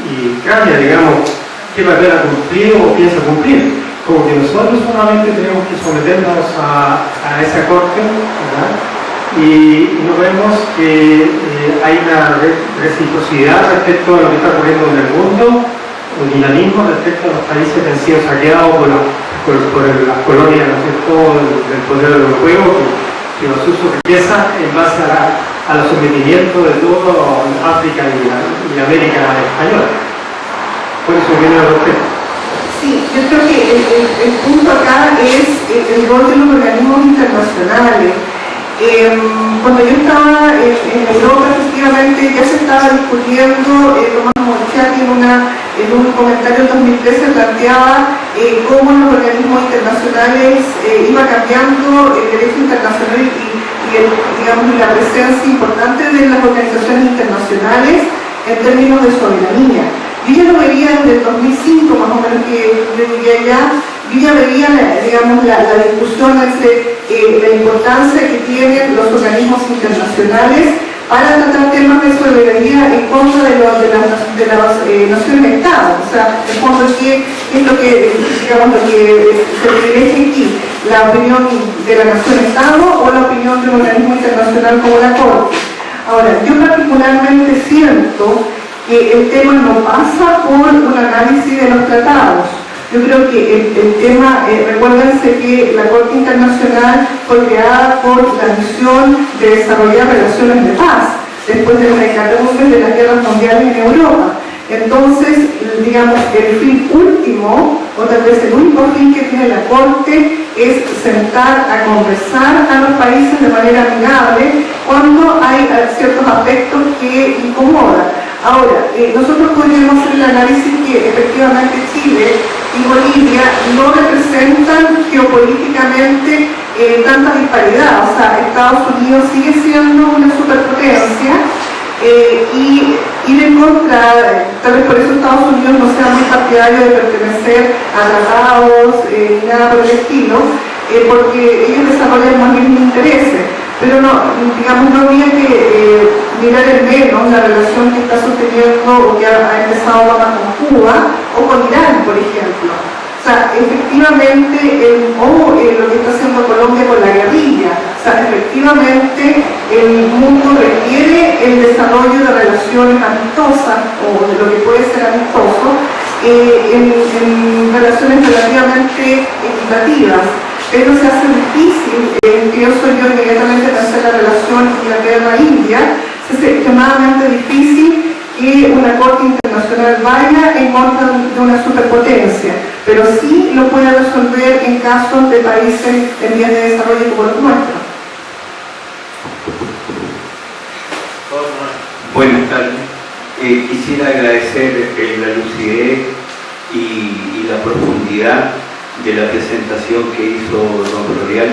[SPEAKER 7] y Ucrania, digamos, qué papel ha cumplido o piensa cumplir? Como que nosotros solamente tenemos que someternos a esa corte, ¿verdad? Y no vemos que hay una reciprocidad respecto a lo que está ocurriendo en el mundo, un dinamismo respecto a los países que han sido saqueados por las colonias, ¿no es cierto?, del poder europeo, que los usos riqueza en base al sometimiento de todo África y América española. ¿Cuál es su opinión al respecto?
[SPEAKER 3] Sí, yo creo que el punto acá es el rol de los organismos internacionales. Cuando yo estaba en Europa, efectivamente ya se estaba discutiendo, Tomás Montchiaki en un comentario en 2013 planteaba cómo los organismos internacionales iba cambiando el derecho internacional y la presencia importante de las organizaciones internacionales en términos de soberanía. Yo ya lo veía desde el 2005, más o menos, que yo vivía allá. Yo ya veía, la discusión entre la importancia que tienen los organismos internacionales para tratar temas de soberanía en contra de las naciones-estado. O sea, en fondo, ¿qué es lo que, se privilegia aquí? ¿La opinión de la nación-estado o la opinión de un organismo internacional como la Corte? Ahora, yo particularmente siento que el tema no pasa por un análisis de los tratados. Yo creo que el tema, recuérdense que la Corte Internacional fue creada por la misión de desarrollar relaciones de paz después de los hecatombes de las guerras mundiales en Europa. Entonces, digamos, el fin último, o tal vez el único fin que tiene la Corte, es sentar a conversar a los países de manera amigable cuando hay ciertos aspectos que incomodan. Ahora, nosotros podríamos hacer el análisis que efectivamente Chile y Bolivia no representan geopolíticamente tanta disparidad. O sea, Estados Unidos sigue siendo una superpotencia y ir en contra, tal vez por eso Estados Unidos no sea muy partidario de pertenecer a tratados ni nada por el estilo, porque ellos desarrollan más bien intereses. Pero no, digamos, no habría que mirar en menos la relación que está sosteniendo o que ha empezado Obama con Cuba o con Irán, por ejemplo. O sea, efectivamente, lo que está haciendo Colombia con la guerrilla. O sea, efectivamente, el mundo requiere el desarrollo de relaciones amistosas o de lo que puede ser amistoso en relaciones relativamente equitativas. Pero se hace difícil, pienso yo inmediatamente pensé en la relación Inglaterra-India, se hace extremadamente difícil que una Corte Internacional vaya en contra de una superpotencia, pero sí lo puede resolver en casos de países en vías de desarrollo como los nuestros.
[SPEAKER 8] Buenas tardes. Quisiera agradecer la lucidez y la profundidad de la presentación que hizo don Florial,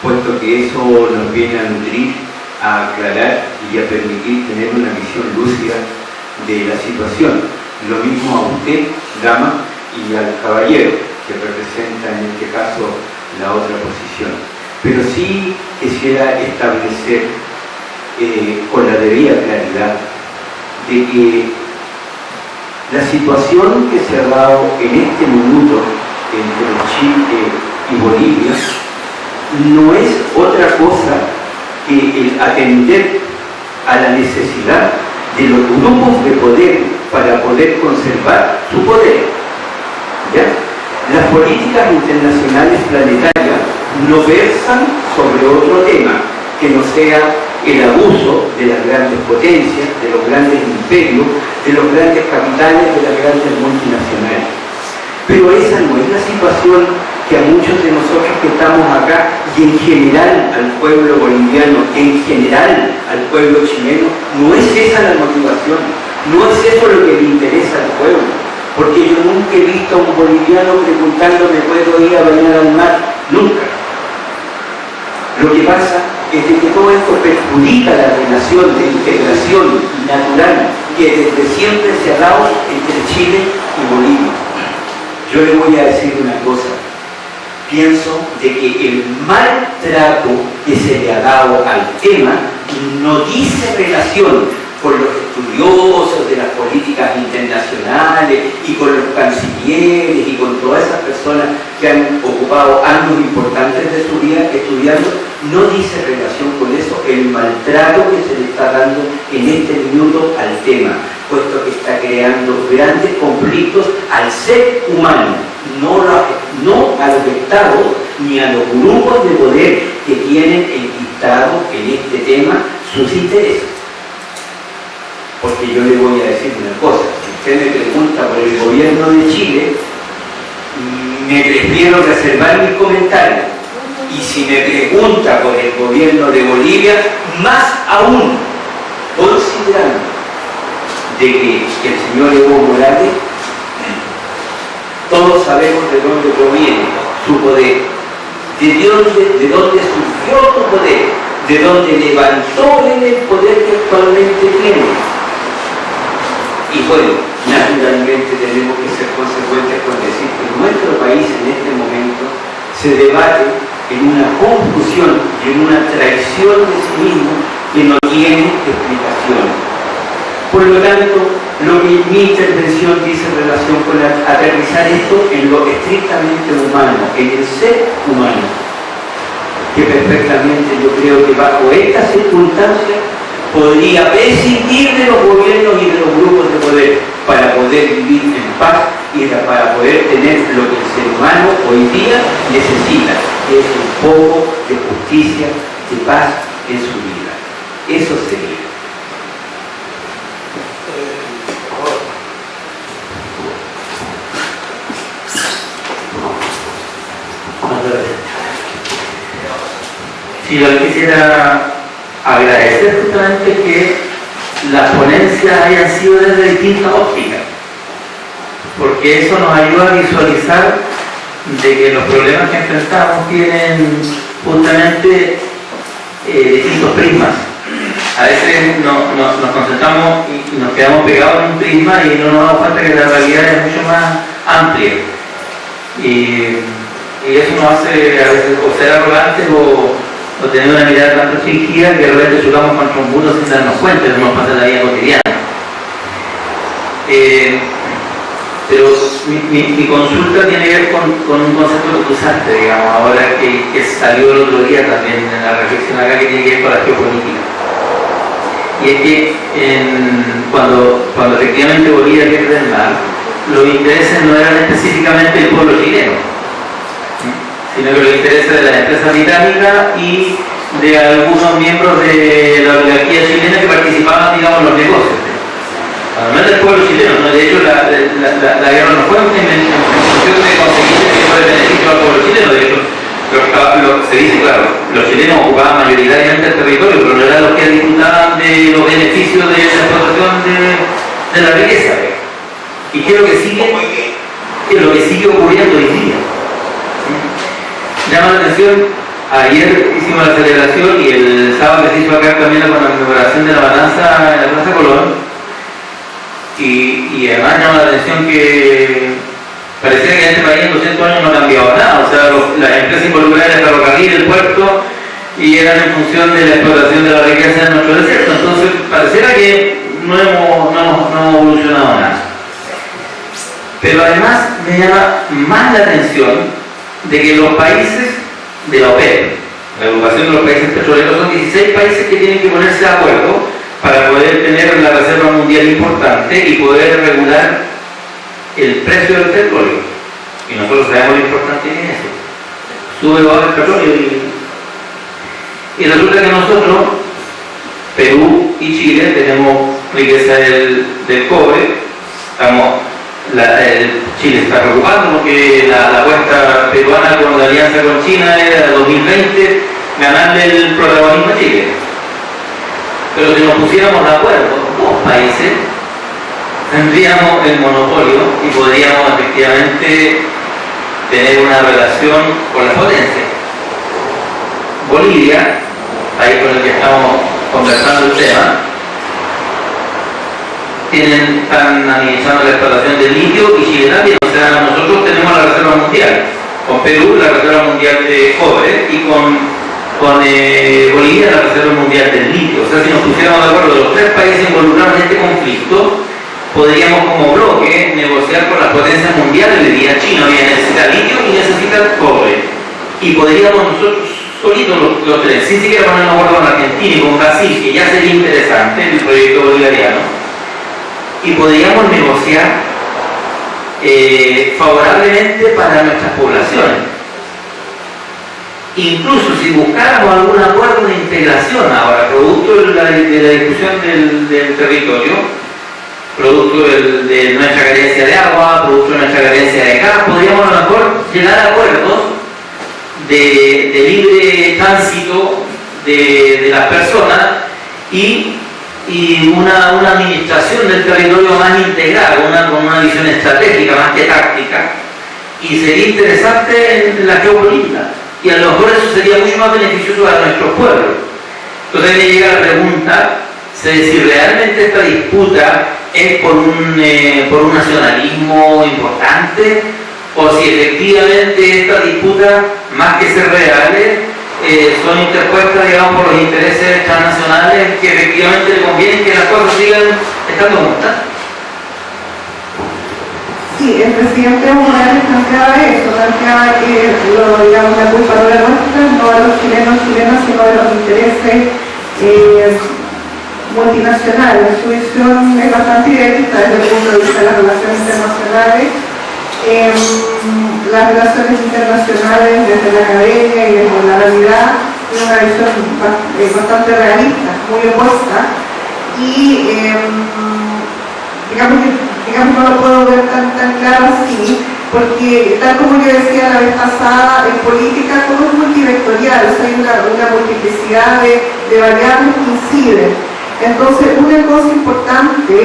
[SPEAKER 8] puesto que eso nos viene a nutrir, a aclarar y a permitir tener una visión lúcida de la situación. Lo mismo a usted, dama, y al caballero, que representa en este caso la otra posición. Pero sí quisiera establecer con la debida claridad de que la situación que se ha dado en este minuto entre Chile y Bolivia no es otra cosa que el atender a la necesidad de los grupos de poder para poder conservar su poder. ¿Ya? Las políticas internacionales planetarias no versan sobre otro tema que no sea el abuso de las grandes potencias, de los grandes imperios, de los grandes capitales, de las grandes multinacionales. Pero esa no es la situación que a muchos de nosotros que estamos acá, y en general al pueblo boliviano, en general al pueblo chileno, no es esa la motivación, no es eso lo que le interesa al pueblo, porque yo nunca he visto a un boliviano preguntándome ¿puedo ir a bañar al mar? Nunca. Lo que pasa es que todo esto perjudica la relación de integración natural que desde siempre se ha dado entre Chile y Bolivia. Yo le voy a decir una cosa, pienso de que el maltrato que se le ha dado al tema no dice relación con los estudiosos de las políticas internacionales y con los cancilleres y con todas esas personas que han ocupado años importantes de su vida estudiando, no dice relación con eso el maltrato que se le está dando en este minuto al tema, puesto que está creando grandes conflictos al ser humano, no a los estados ni a los grupos de poder que tienen enquistado en este tema sus intereses. Porque yo le voy a decir una cosa, si usted me pregunta por el gobierno de Chile, me prefiero reservar mis comentarios. Y si me pregunta por el gobierno de Bolivia, más aún, considerando de que el señor Evo Morales, todos sabemos de dónde proviene su poder, de dónde surgió su poder, de dónde levantó él el poder que actualmente tiene. Y bueno, naturalmente tenemos que ser consecuentes con decir que nuestro país en este momento se debate en una confusión y en una traición de sí mismo que no tiene explicación. Por lo tanto, lo que mi intervención dice en relación con aterrizar esto en lo estrictamente humano, en el ser humano, que perfectamente yo creo que bajo estas circunstancias podría prescindir de los gobiernos y de los grupos de poder para poder vivir en paz y para poder tener lo que el ser humano hoy día necesita, que es un poco de justicia, de paz en su vida. Eso sería.
[SPEAKER 5] Sí, yo quisiera agradecer justamente que las ponencias hayan sido desde distintas ópticas, porque eso nos ayuda a visualizar de que los problemas que enfrentamos tienen justamente distintos prismas. A veces nos concentramos y nos quedamos pegados en un prisma y no nos damos cuenta que la realidad es mucho más amplia. Y eso nos hace a veces o ser arrogantes o tener una mirada tan restringida que de repente chocamos contra un muro sin darnos cuenta, eso nos pasa en la vida cotidiana. Pero mi consulta tiene que ver con un concepto que tú usaste, digamos, ahora que salió el otro día también en la reflexión acá, que tiene que ver con la geopolítica. Y es que cuando efectivamente Bolivia pierde el mar, los intereses no eran específicamente el pueblo chileno, sino que los intereses de las empresas británicas y de algunos miembros de la oligarquía chilena que participaban, digamos, en los negocios. No es del pueblo chileno, ¿no? De hecho la guerra no fue en función de conseguir que fue el beneficio al pueblo chileno. De hecho, se dice, claro, los chilenos ocupaban mayoritariamente el territorio, pero no eran los que disfrutaban de los beneficios de la explotación de la riqueza. ¿Y qué es lo que sigue? ¿Qué es lo que sigue ocurriendo hoy día? Llama la atención, ayer hicimos la celebración y el sábado que se hizo acá también la conmemoración de la balanza en la Plaza Colón. Y además llama la atención que parecía que en este país en 200 años no ha cambiado nada, o sea, las empresas involucradas en el ferrocarril, el puerto, y eran en función de la explotación de la riqueza de nuestro desierto, entonces pareciera que no hemos evolucionado nada. Pero además me llama más la atención de que los países de la OPEP, la agrupación de los países petroleros, son 16 países que tienen que ponerse de acuerdo para poder tener la reserva mundial importante y poder regular el precio del petróleo. Y nosotros sabemos lo importante que es eso. Sube o baja el petróleo y resulta que nosotros, Perú y Chile, tenemos riqueza del cobre. Chile está preocupando porque la apuesta peruana con la alianza con China era 2020 ganarle el protagonismo a Chile. Pero si nos pusiéramos de acuerdo, dos países, tendríamos el monopolio y podríamos efectivamente tener una relación con la potencia. Bolivia, país con el que estamos conversando el tema, están administrando la explotación del litio y Chile también. O sea, nosotros tenemos la reserva mundial, con Perú la reserva mundial de cobre y con Bolivia la reserva mundial del litio. O sea, si nos pusiéramos de acuerdo los tres países involucrados en este conflicto, podríamos como bloque negociar con las potencias mundiales. Le diría China, oye, necesita litio y necesita cobre. Y podríamos nosotros solitos los tres, sin siquiera ponernos de acuerdo con Argentina y con Brasil, que ya sería interesante el proyecto bolivariano, y podríamos negociar favorablemente para nuestras poblaciones. Incluso si buscáramos algún acuerdo de integración ahora, producto de la discusión del territorio, producto de nuestra carencia de agua, producto de nuestra carencia de gas, podríamos a lo mejor llegar a acuerdos de libre tránsito de las personas y una administración del territorio más integral, con una visión estratégica más que táctica, y sería interesante en la geopolítica. Y a lo mejor eso sería mucho más beneficioso para nuestros pueblos. Entonces ahí me llega la pregunta de si realmente esta disputa es por un nacionalismo importante, o si efectivamente estas disputas, más que ser reales, son interpuestas, digamos, por los intereses transnacionales que efectivamente le convienen que las cosas sigan estando juntas.
[SPEAKER 3] Sí, el presidente Evo Morales planteaba eso, planteaba que la culpa no era nuestra, no de los chilenos, sino de los intereses multinacionales. Su visión es bastante directa desde el punto de vista de las relaciones internacionales, las relaciones internacionales desde la academia y desde la realidad, tiene una visión bastante realista, muy opuesta, y digamos no lo puedo ver tan claro así, porque tal como yo decía la vez pasada, en política todo es multivectorial, o sea, hay una multiplicidad de variables que inciden. Entonces, una cosa importante,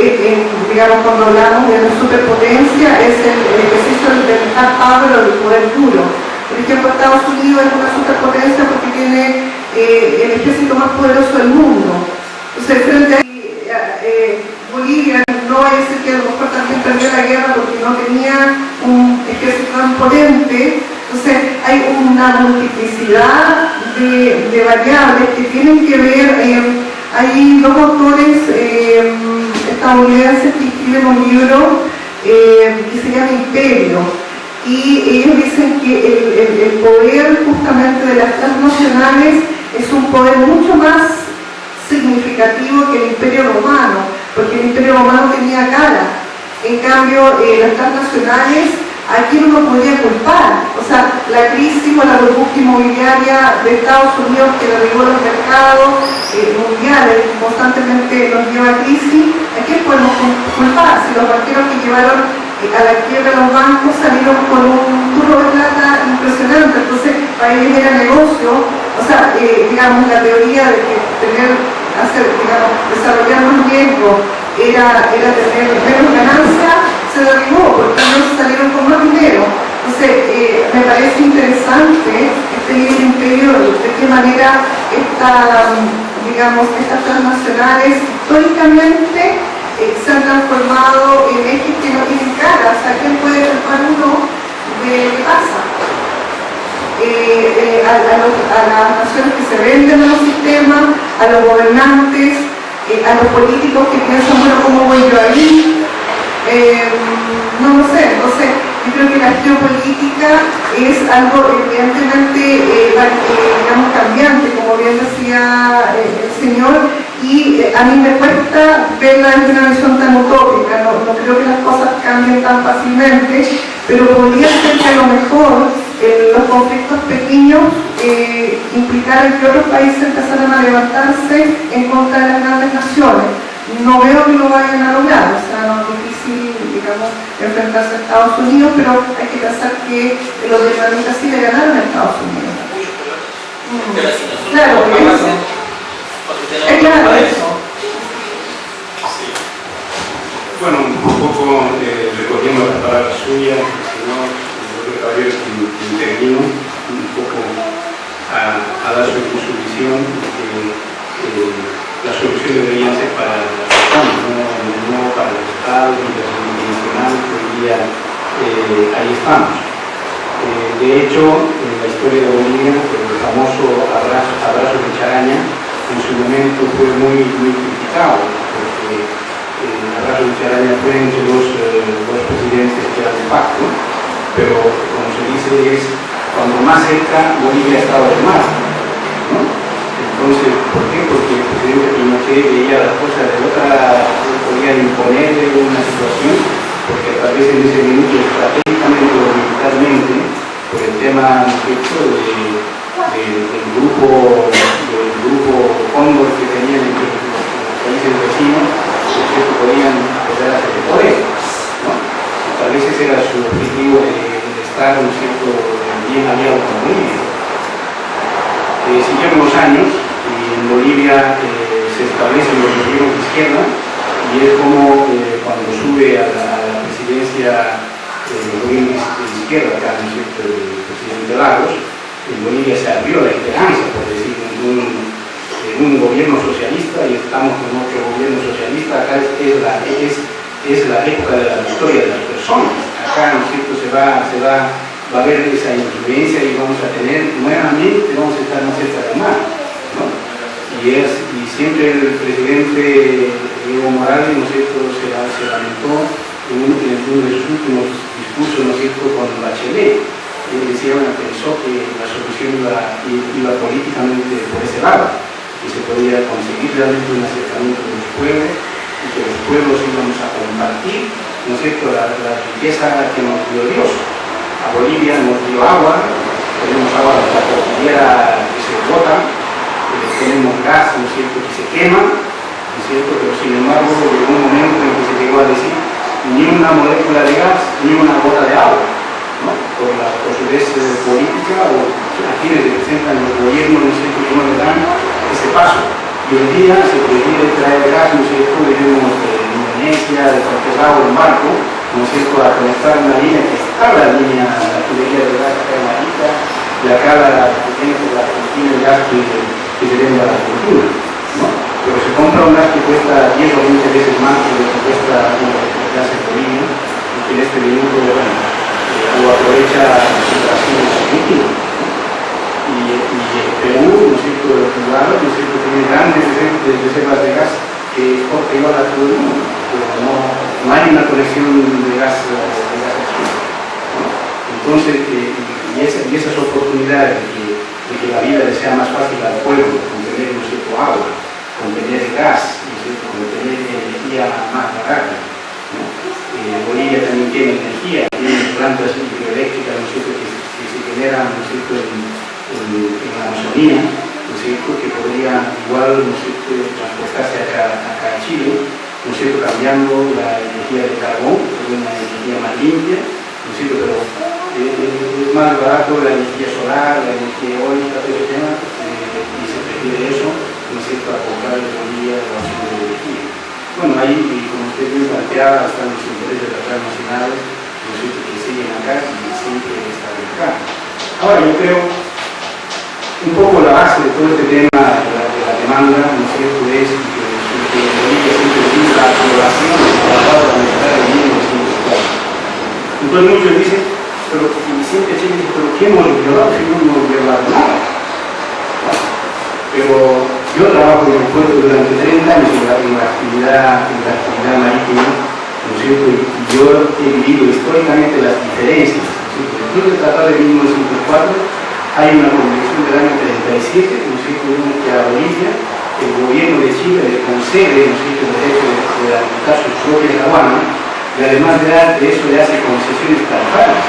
[SPEAKER 3] digamos, cuando hablamos de la superpotencia, es el ejercicio del hard power o del poder duro. Por ejemplo, Estados Unidos es una superpotencia porque tiene el ejército más poderoso del mundo. Entonces, frente a Bolivia, no hay que decir que a lo mejor también perdió la guerra porque no tenía un ejército tan potente. Entonces, hay una multiplicidad de variables que tienen que ver. Hay dos autores estadounidenses que escriben un libro que se llama Imperio, y ellos dicen que el poder justamente de las transnacionales es un poder mucho más significativo que el Imperio Romano, porque el Imperio Romano tenía cara. En cambio, las transnacionales, ¿a quién uno podría culpar? O sea, la crisis o la burbuja inmobiliaria de Estados Unidos que derribó los mercados mundiales, que constantemente nos lleva a crisis, ¿a quién podemos culpar? Si los banqueros que llevaron a la quiebra los bancos salieron con un turro de plata impresionante, entonces para ellos era negocio. O sea, digamos, la teoría de que desarrollar más riesgo era tener menos ganancia, se derribó, porque no salieron con más dinero. Entonces, me parece interesante este libro Imperio, de qué manera estas transnacionales históricamente se han transformado en ejes que no tienen cara. O sea, ¿quién puede culpar uno de qué pasa? A las naciones que se venden a los sistemas, a los gobernantes, a los políticos que piensan, bueno, ¿cómo voy yo ahí? No lo sé. Entonces, yo creo que la geopolítica es algo evidentemente, digamos, cambiante, como bien decía el señor, y a mí me cuesta verla desde una visión tan utópica. No creo que las cosas cambien tan fácilmente, pero podría ser que a lo mejor los conflictos pequeños implicaran que otros países empezaran a levantarse en contra de las grandes naciones. No veo que lo vayan a lograr, o sea, no es difícil, digamos, enfrentarse a Estados Unidos, pero hay que pensar que los vietnamitas sí le ganaron a Estados Unidos. Claro, eso. Es claro eso.
[SPEAKER 4] Bueno, un poco recogiendo las palabras suyas, el señor caballero que intervino un poco a dar su visión de que las soluciones deberían ser para las personas, no para los estados ni para los internacionales, que hoy día ahí estamos. De hecho, en la historia de Bolivia, el famoso abrazo de Charaña, en su momento fue muy criticado, porque el abrazo de Charaña fue entre dos presidentes que eran de pacto, pero como se dice es cuando más cerca Bolivia ha estado de más, ¿no? Entonces, ¿por qué? Porque el presidente Pinochet veía las cosas de otra, podían imponerle una situación, porque tal vez en ese minuto estratégicamente o militarmente, por el tema del grupo Cóndor que tenían entre los países vecinos, que podían apoyar hacia el poder, ¿no? Tal vez ese era su objetivo de estar, ¿no es cierto?, bien aliado con Bolivia. Siguieron los años y en Bolivia se establecen los gobiernos de izquierda, y es como cuando sube a la presidencia los gobiernos de izquierda, acá, ¿no es cierto?, el presidente Lagos, en Bolivia se abrió la esperanza, por decir, un gobierno socialista, y estamos con otro gobierno socialista. Acá es la época de la victoria de las personas. Acá, ¿no es cierto?, va a haber esa influencia y vamos a tener nuevamente, vamos a estar más cerca del mar, ¿no? Y siempre el presidente Evo Morales, ¿no es cierto?, se lamentó en uno de sus últimos discursos, ¿no es cierto?, con Bachelet. Él decía, bueno, pensó que la solución iba políticamente por ese lado, que se podía conseguir realmente un acercamiento de los pueblos, y que los pueblos íbamos a compartir ¿no es cierto?, la riqueza que nos dio Dios. A Bolivia nos dio agua, tenemos agua de la cordillera que se bota, tenemos gas, ¿no es cierto?, que se quema, ¿no es cierto?, pero sin embargo llegó un momento en que se llegó a decir ni una molécula de gas, ni una gota de agua, ¿no?, por la posudez política o a quienes representan los gobiernos, ¿no es cierto?, que no le dan ese paso. Y hoy día se prohíbe traer gas, ¿no es cierto?, venimos de Indonesia, de cualquier lado en barco, ¿no es cierto?, a conectar una línea que está la línea, la tubería de gas acá en Marita, y acá la que tiene por la Argentina el gas que se vende a la Argentina, ¿no? Pero se compra un gas que cuesta 10 o 20 veces más de lo que cuesta el gas en Bolivia, y que en este minuto, bueno, lo aprovecha Brasil en Argentina. Y Perú, ¿no es cierto?, el lugar, ¿no es cierto?, tiene grandes reservas de gas que exporta igual a todo el mundo, pero no hay una conexión de gas aquí, ¿no? Entonces, y esas oportunidades de que la vida le sea más fácil al pueblo, con tener, ¿no es cierto?, agua, con tener gas, ¿no es cierto?, con tener energía más barata, ¿no? Bolivia también tiene energía, tiene plantas hidroeléctricas, ¿no es cierto?, que se generan, ¿no es cierto?, en la Amazonía, ¿no es cierto?, que podría igual, ¿no es cierto?, transportarse acá a Chile, ¿no es cierto?, cambiando la energía de carbón por una energía más limpia, ¿no es cierto?, pero es más barato la energía solar, la energía eólica, todo ese tema, y se prefiere eso, ¿no es cierto?, a comprar en Bolivia la opción de energía. Bueno, ahí, como usted bien planteaba, están los intereses transnacionales, ¿no es cierto?, que siguen acá y siempre están acá. Ahora, yo creo un poco la base de todo este tema de la demanda, ¿no es cierto?, es que Bolivia siempre tiene la población tratado de aumentar el 1904. Entonces muchos dicen, pero siempre Chile dice, pero ¿qué hemos violado si no hemos violado nada? Pero yo trabajo en el puerto durante 30 años en la actividad marítima, ¿no es cierto?, y yo he vivido históricamente las diferencias, ¿no es cierto? Después del Tratado de 1904, hay una convención del año 37, ¿no es cierto?, que a Bolivia el gobierno de Chile le concede, ¿no es cierto?, el derecho de habilitar sus propias aduanas, y además de eso le hace concesiones tarifarias.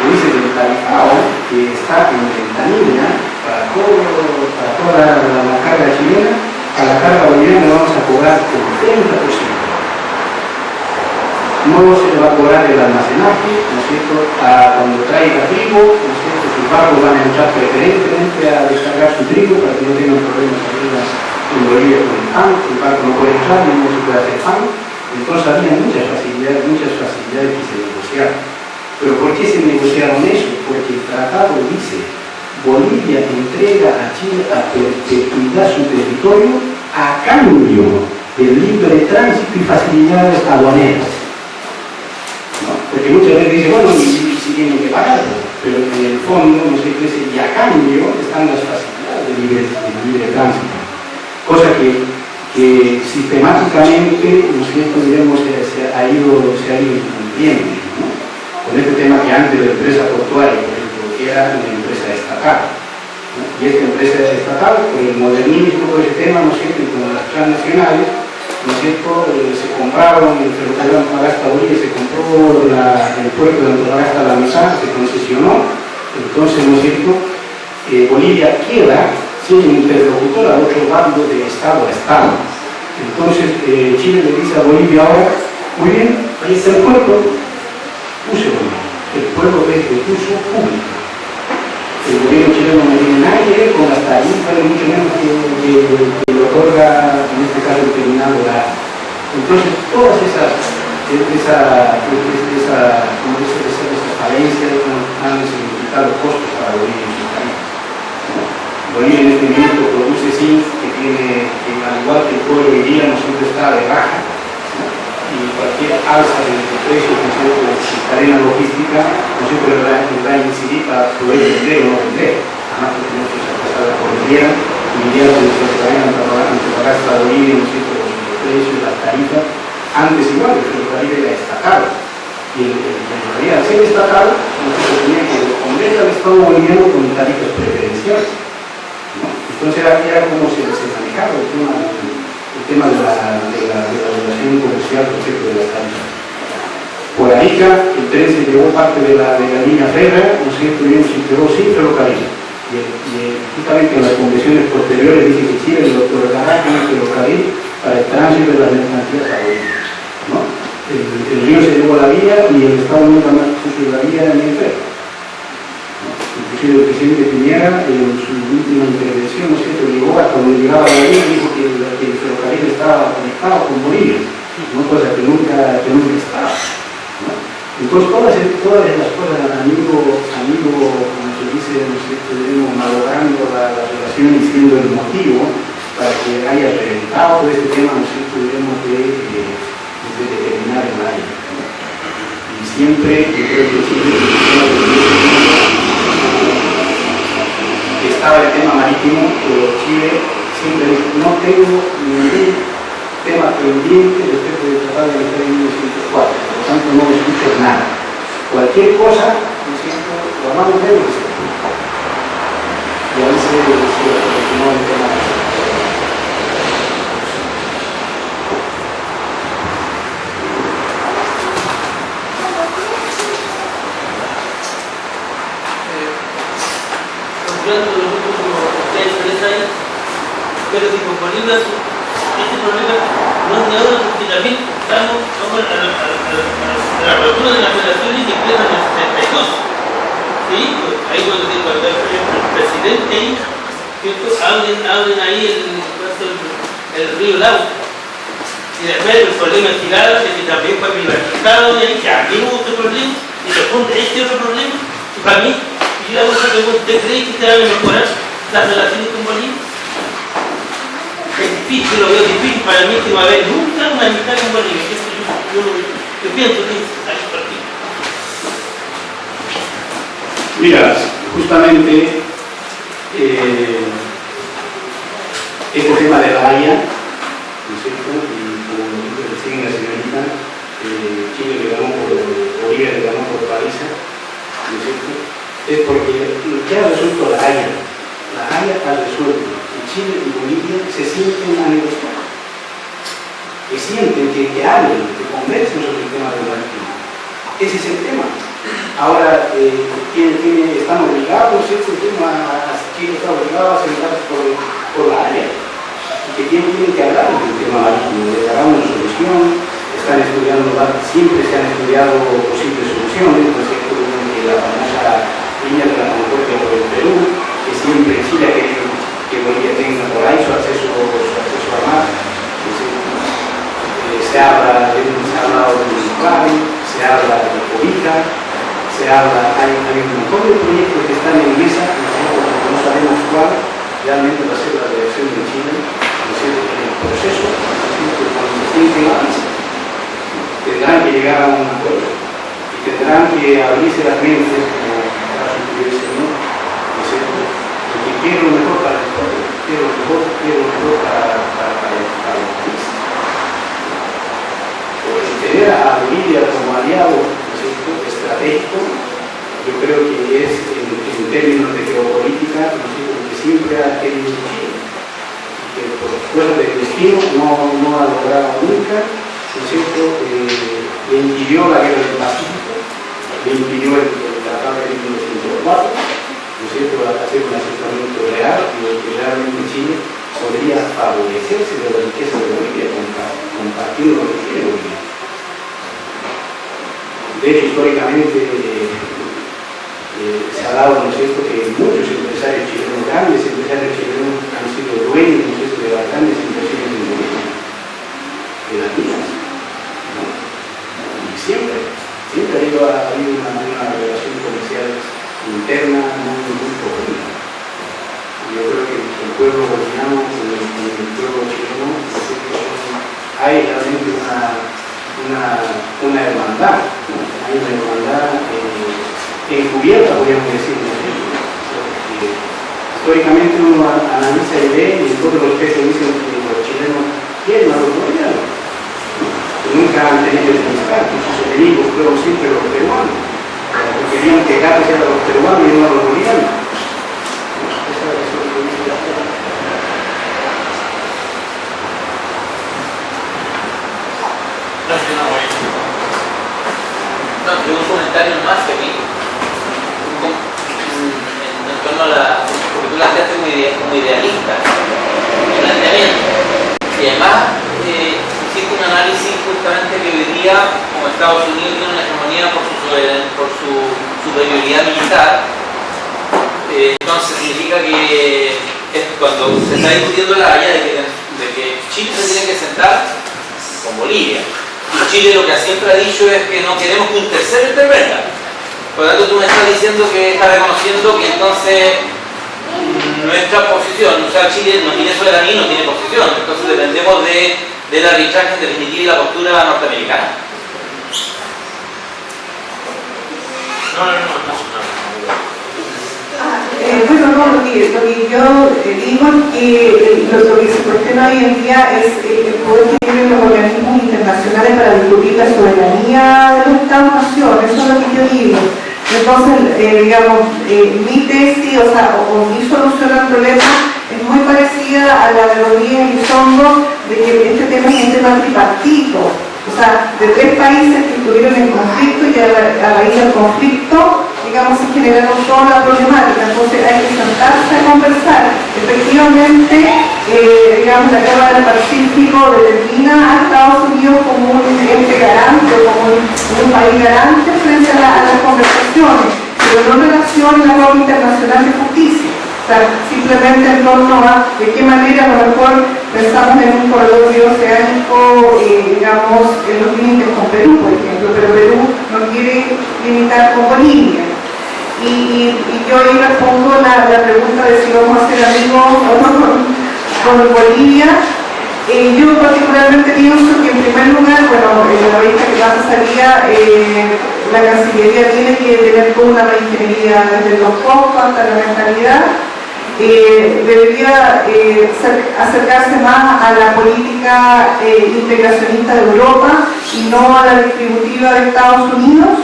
[SPEAKER 4] Le dice del tarifado que está en ventanilla para toda la carga chilena, a la carga boliviana le vamos a cobrar el 30%. No se le va a cobrar el almacenaje, ¿no es cierto?, cuando traiga trigo, ¿no es cierto?, sus barcos van a entrar preferentemente a descargar su trigo para que no tengan problemas en Bolivia con el pan, el barco no puede entrar, no se puede hacer pan. Entonces había muchas facilidades que se negociaron. ¿Pero por qué se negociaron eso? Porque el tratado dice, Bolivia entrega a Chile a perpetuidad su territorio a cambio del libre tránsito y facilidades aduaneras. ¿No? Porque muchas veces dicen, bueno, si tienen que pagarlo, pero en el fondo, no sé qué dice, y a cambio están las facilidades de libre tránsito. Cosa que sistemáticamente, ¿no es cierto?, digamos, se ha ido incumpliendo, ¿no? Con este tema que antes la empresa portuaria, por ejemplo, que era una empresa estatal, ¿no? Y esta empresa estatal, con el modernismo de ese tema, ¿no es cierto?, y con las transnacionales, ¿no es cierto?, se compraron el ferrocarril de Antofagasta a Bolivia, se compró el puerto de Antofagasta a la mitad, se concesionó, entonces, ¿no es cierto?, Bolivia queda sin interlocutor al otro bando de Estado a Estado. Entonces, Chile le dice a Bolivia ahora, muy bien, ahí está el puerto, úselo. El puerto es de uso público. El gobierno chileno no tiene nada que ver con las tarifas, mucho menos que le otorga, en este caso, el terminal horario. Entonces, todas esas falencias han significado costos para Bolivia en sus tarifas. Bolivia en este momento produce zinc que al igual que el pueblo hoy día no siempre está de baja, ¿no? Y cualquier alza de precios de cadena logística no siempre va a incidir para poder vender o no vender. Además, tenemos que pasar la cordillera y mirar de nuestra cadena para hasta Bolivia, no siempre los precios, las tarifas, antes igual, el ferrocarril era estatal. Y en realidad, al ser estatal, nosotros teníamos que responder al Estado boliviano con tarifas preferenciales. ¿No? Entonces era como se manejaba el tema de la relación comercial respecto de las tarifas. Arica, el tren se llevó parte de la línea férrea, ¿no es cierto? Y se quedó sin ferrocarril. Y justamente en las convenciones posteriores dice que Chile lo otorgará como ferrocarril para el tránsito de las mercancías a Bolivia, ¿no? El río se llevó la vía y el Estado nunca más puso la vía en el ferro. Inclusive el presidente Piñera en su última intervención, ¿no es cierto?, llegó a cuando llegaba a la vía dijo que el ferrocarril estaba conectado con Bolivia, ¿no? Cosa que nunca estaba, ¿no? Entonces todas las cosas, amigo, como se dice, ¿no es cierto?, debemos malogrando la relación y siendo el motivo para que haya reventado este tema, ¿no es cierto?, debemos de determinar el área. Y siempre, yo creo que Chile estaba el tema marítimo, pero Chile siempre dijo, no tengo ningún tema pendiente respecto del Tratado de 1904, por lo tanto no escucho nada. Cualquier cosa, ¿no es cierto?, lo vamos a ver y ahí se continuó el tema.
[SPEAKER 9] Durante los últimos 3 años, pero si con Bolivia, este problema no es de ahora, porque también estamos a la apertura de las relaciones que empiezan en el 72. ¿Sí? Ahí cuando el presidente ahí, ¿cierto?, abren ahí el río Lau. Y después el problema es de que también fue privatizado, y ahí también hubo otro problema, y responde este otro problema, y para mí, y la cosa que ¿usted cree que se van a mejorar las relaciones con Bolivia? Es difícil, lo veo difícil para mí que va a haber nunca una amistad con Bolivia. Yo pienso que hay partido.
[SPEAKER 4] Mira, justamente este tema de la Haya, ¿no es cierto?, y como dijo recién la señorita, Chile le ganó por Bolivia, le ganó por Parisa, ¿no es cierto?, es porque ¿qué ha resuelto la Haya? La Haya ha resuelto que Chile y Bolivia se sienten a negociar, que sienten, que hablen, que conversen sobre el tema del marítimo. Ese es el tema. Ahora, están obligados, ¿cierto?, Chile está obligado a sentarse por la área, y que tienen que hablar del tema marítimo, de dar una solución. Están estudiando, siempre se han estudiado posibles soluciones, ¿no es cierto?, la famosa línea de la Concordia por el Perú, que siempre Chile ha querido que Bolivia tenga por ahí su acceso al mar. Se ha hablado de Uruguay, se habla de Covita, hay un montón de proyectos que están en mesa, no sabemos cuál realmente va a ser la dirección de Chile, ¿no es cierto?, en el proceso, cuando se sienten la mesa, tendrán que llegar a un acuerdo y tendrán que abrirse las mentes, como para suscribirse, ¿no? ¿No es cierto?, porque quiero lo mejor para el pueblo, quiero lo mejor para el país. Tener a Bolivia como aliado, ¿no es cierto?, estratégico, yo creo que es en términos de geopolítica, ¿no es cierto?, que siempre ha querido Chile, que por fuera del destino no ha logrado nunca, ¿no es cierto?, le impidió la guerra del Pacífico, le impidió el Tratado de 1904, ¿no es cierto?, hacer un asentamiento real, y que realmente Chile podría favorecerse de la riqueza de Bolivia, compartiendo lo que tiene Bolivia. De hecho, históricamente se ha dado, ¿no es cierto?, que muchos empresarios chilenos, grandes empresarios chilenos, han sido dueños, ¿no es cierto?, de las grandes inversiones en Bolivia, de las minas, ¿no? Y siempre ha habido una relación comercial interna muy profunda. Yo creo que el pueblo boliviano y el pueblo chileno, ¿no es cierto?, hay realmente una hermandad, ¿no? Hay una hermandad encubierta, podríamos decir, ¿no? Históricamente uno analiza y ve, y todos los textos dicen que los chilenos quieren a los bolivianos, ¿no? Nunca han tenido enemistad, sus enemigos fueron siempre los peruanos, porque querían que Gávez era los peruanos y no a los bolivianos.
[SPEAKER 9] un comentario más que a mí, en torno a la, porque tú planteaste como idealista el planteamiento, y además hiciste un análisis justamente que hoy día, como Estados Unidos tiene una hegemonía por su superioridad militar, entonces significa que cuando se está discutiendo la idea de que Chile se tiene que sentar con Bolivia, y Chile lo que siempre ha dicho es que no queremos que un tercero intervenga. Por lo tanto, tú me estás diciendo que estás reconociendo que entonces nuestra posición, o sea, Chile no tiene soberanía y no tiene posición, entonces dependemos del arbitraje en definitiva y la postura norteamericana. No.
[SPEAKER 3] Bueno, no, lo que yo digo es que lo que se cuestiona hoy en día es el poder que tienen los organismos internacionales para discutir la soberanía de los Estados-nación, eso es lo que yo digo. Entonces, digamos, mi tesis, o mi solución al problema es muy parecida a la de Rodríguez Elizondo, de que este tema es un tema tripartito, o sea, de tres países que estuvieron en conflicto y a raíz del conflicto, digamos, se generaron toda la problemática. Entonces hay que sentarse a conversar. Efectivamente, digamos, la Guerra del Pacífico determina a Estados Unidos como un ente garante, como un país garante frente a las conversaciones, pero no en relación a la Corte Internacional de Justicia. O sea, simplemente en torno a de qué manera a lo mejor pensamos en un corredor bioceánico, digamos, en los límites con Perú, por ejemplo, pero Perú no quiere limitar con Bolivia. Y yo ahí respondo la pregunta de si vamos a ser amigos o no con Bolivia. Yo particularmente pienso que en primer lugar, bueno, en la revista que más salía, la Cancillería tiene que tener toda una reingeniería desde los costos hasta la mentalidad. Debería acercarse más a la política integracionista de Europa y no a la distributiva de Estados Unidos.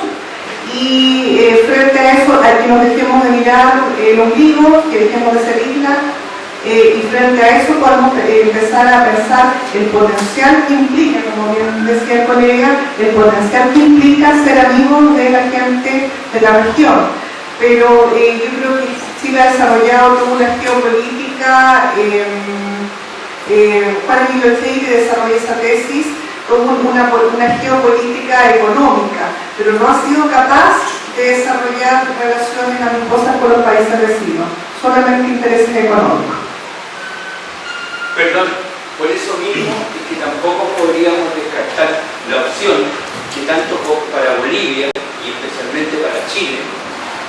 [SPEAKER 3] Y frente a eso hay que nos dejemos de mirar el ombligo, que dejemos de ser isla, y frente a eso podemos empezar a pensar el potencial que implica, como bien decía el colega, el potencial que implica ser amigos de la gente de la región. Pero yo creo que Chile ha desarrollado toda una geopolítica, Juan Emilio Freire desarrolla esa tesis, como una geopolítica económica, pero no ha sido capaz de desarrollar relaciones amistosas con los países vecinos, solamente intereses económicos.
[SPEAKER 8] Perdón, por eso mismo es que tampoco podríamos descartar la opción que tanto para Bolivia y especialmente para Chile,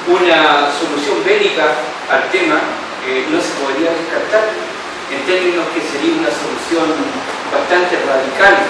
[SPEAKER 8] una solución bélica al tema no se podría descartar, en términos que sería una solución bastante radical,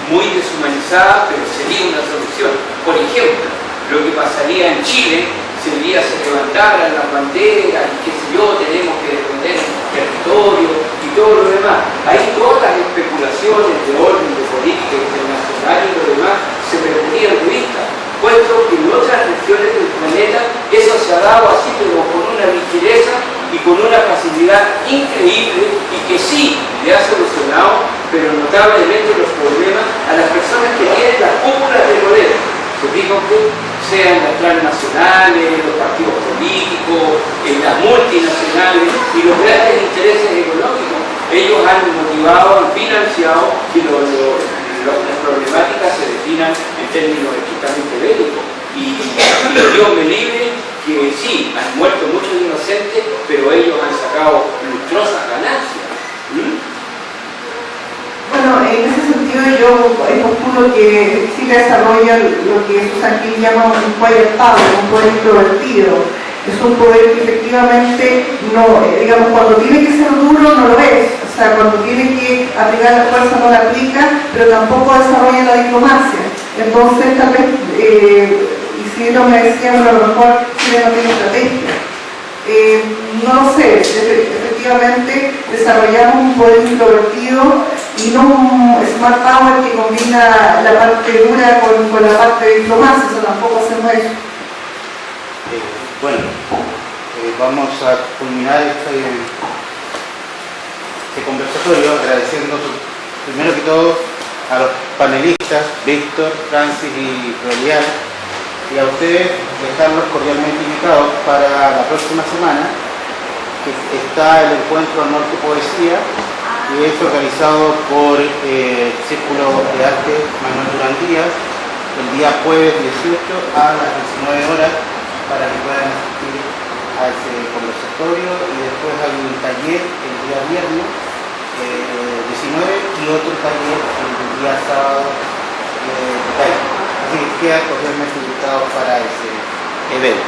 [SPEAKER 8] muy deshumanizada, pero sería una solución. Por ejemplo, lo que pasaría en Chile si un día se levantaran las banderas y qué sé yo, tenemos que defender el territorio y todo lo demás. Ahí todas las especulaciones de orden, de política internacional y lo demás se perderían de vista, puesto que en otras regiones del planeta eso se ha dado así, pero con una ligereza y con una facilidad increíble, y que sí le ha solucionado, pero notablemente, los problemas a las personas que tienen las cúpulas de poder. Se dijo que sean las transnacionales, los partidos políticos, las multinacionales y los grandes intereses económicos. Ellos han motivado, han financiado que las problemáticas se definan en términos estrictamente bélicos. Y Dios me libre que sí, han muerto muchos inocentes, pero ellos han sacado lustrosas ganancias.
[SPEAKER 3] Bueno, en ese sentido yo postulo que Chile desarrolla lo que Susan King llama un quiet power, un poder introvertido. Es un poder que efectivamente no, digamos, cuando tiene que ser duro no lo es, o sea, cuando tiene que aplicar la fuerza no la aplica, pero tampoco desarrolla la diplomacia. Entonces tal vez, Isidro me decía, bueno, a lo mejor Chile no tiene estrategia. No lo sé, efectivamente desarrollamos un poder introvertido y no un smart power que combina la parte dura con la parte de diplomacia, o sea, tampoco hacemos eso.
[SPEAKER 1] Bueno, vamos a culminar este conversatorio agradeciendo primero que todo a los panelistas, Víctor, Francis y Rodial, Y a ustedes dejarlos cordialmente invitados para la próxima semana, que está el encuentro Norte Poesía, y es organizado por el Círculo de Arte Manuel Durán Díaz, el día jueves 18 a las 19 horas, para que puedan asistir a ese conversatorio, y después hay un taller el día viernes 19 y otro taller el día sábado 20. Así que quedan cordialmente invitados para ese evento.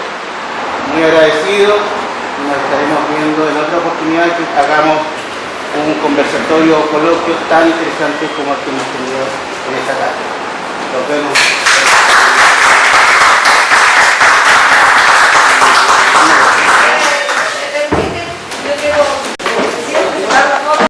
[SPEAKER 1] Muy agradecidos, nos estaremos viendo en otra oportunidad que hagamos un conversatorio o coloquio tan interesante como el que hemos tenido en esta tarde. Nos vemos.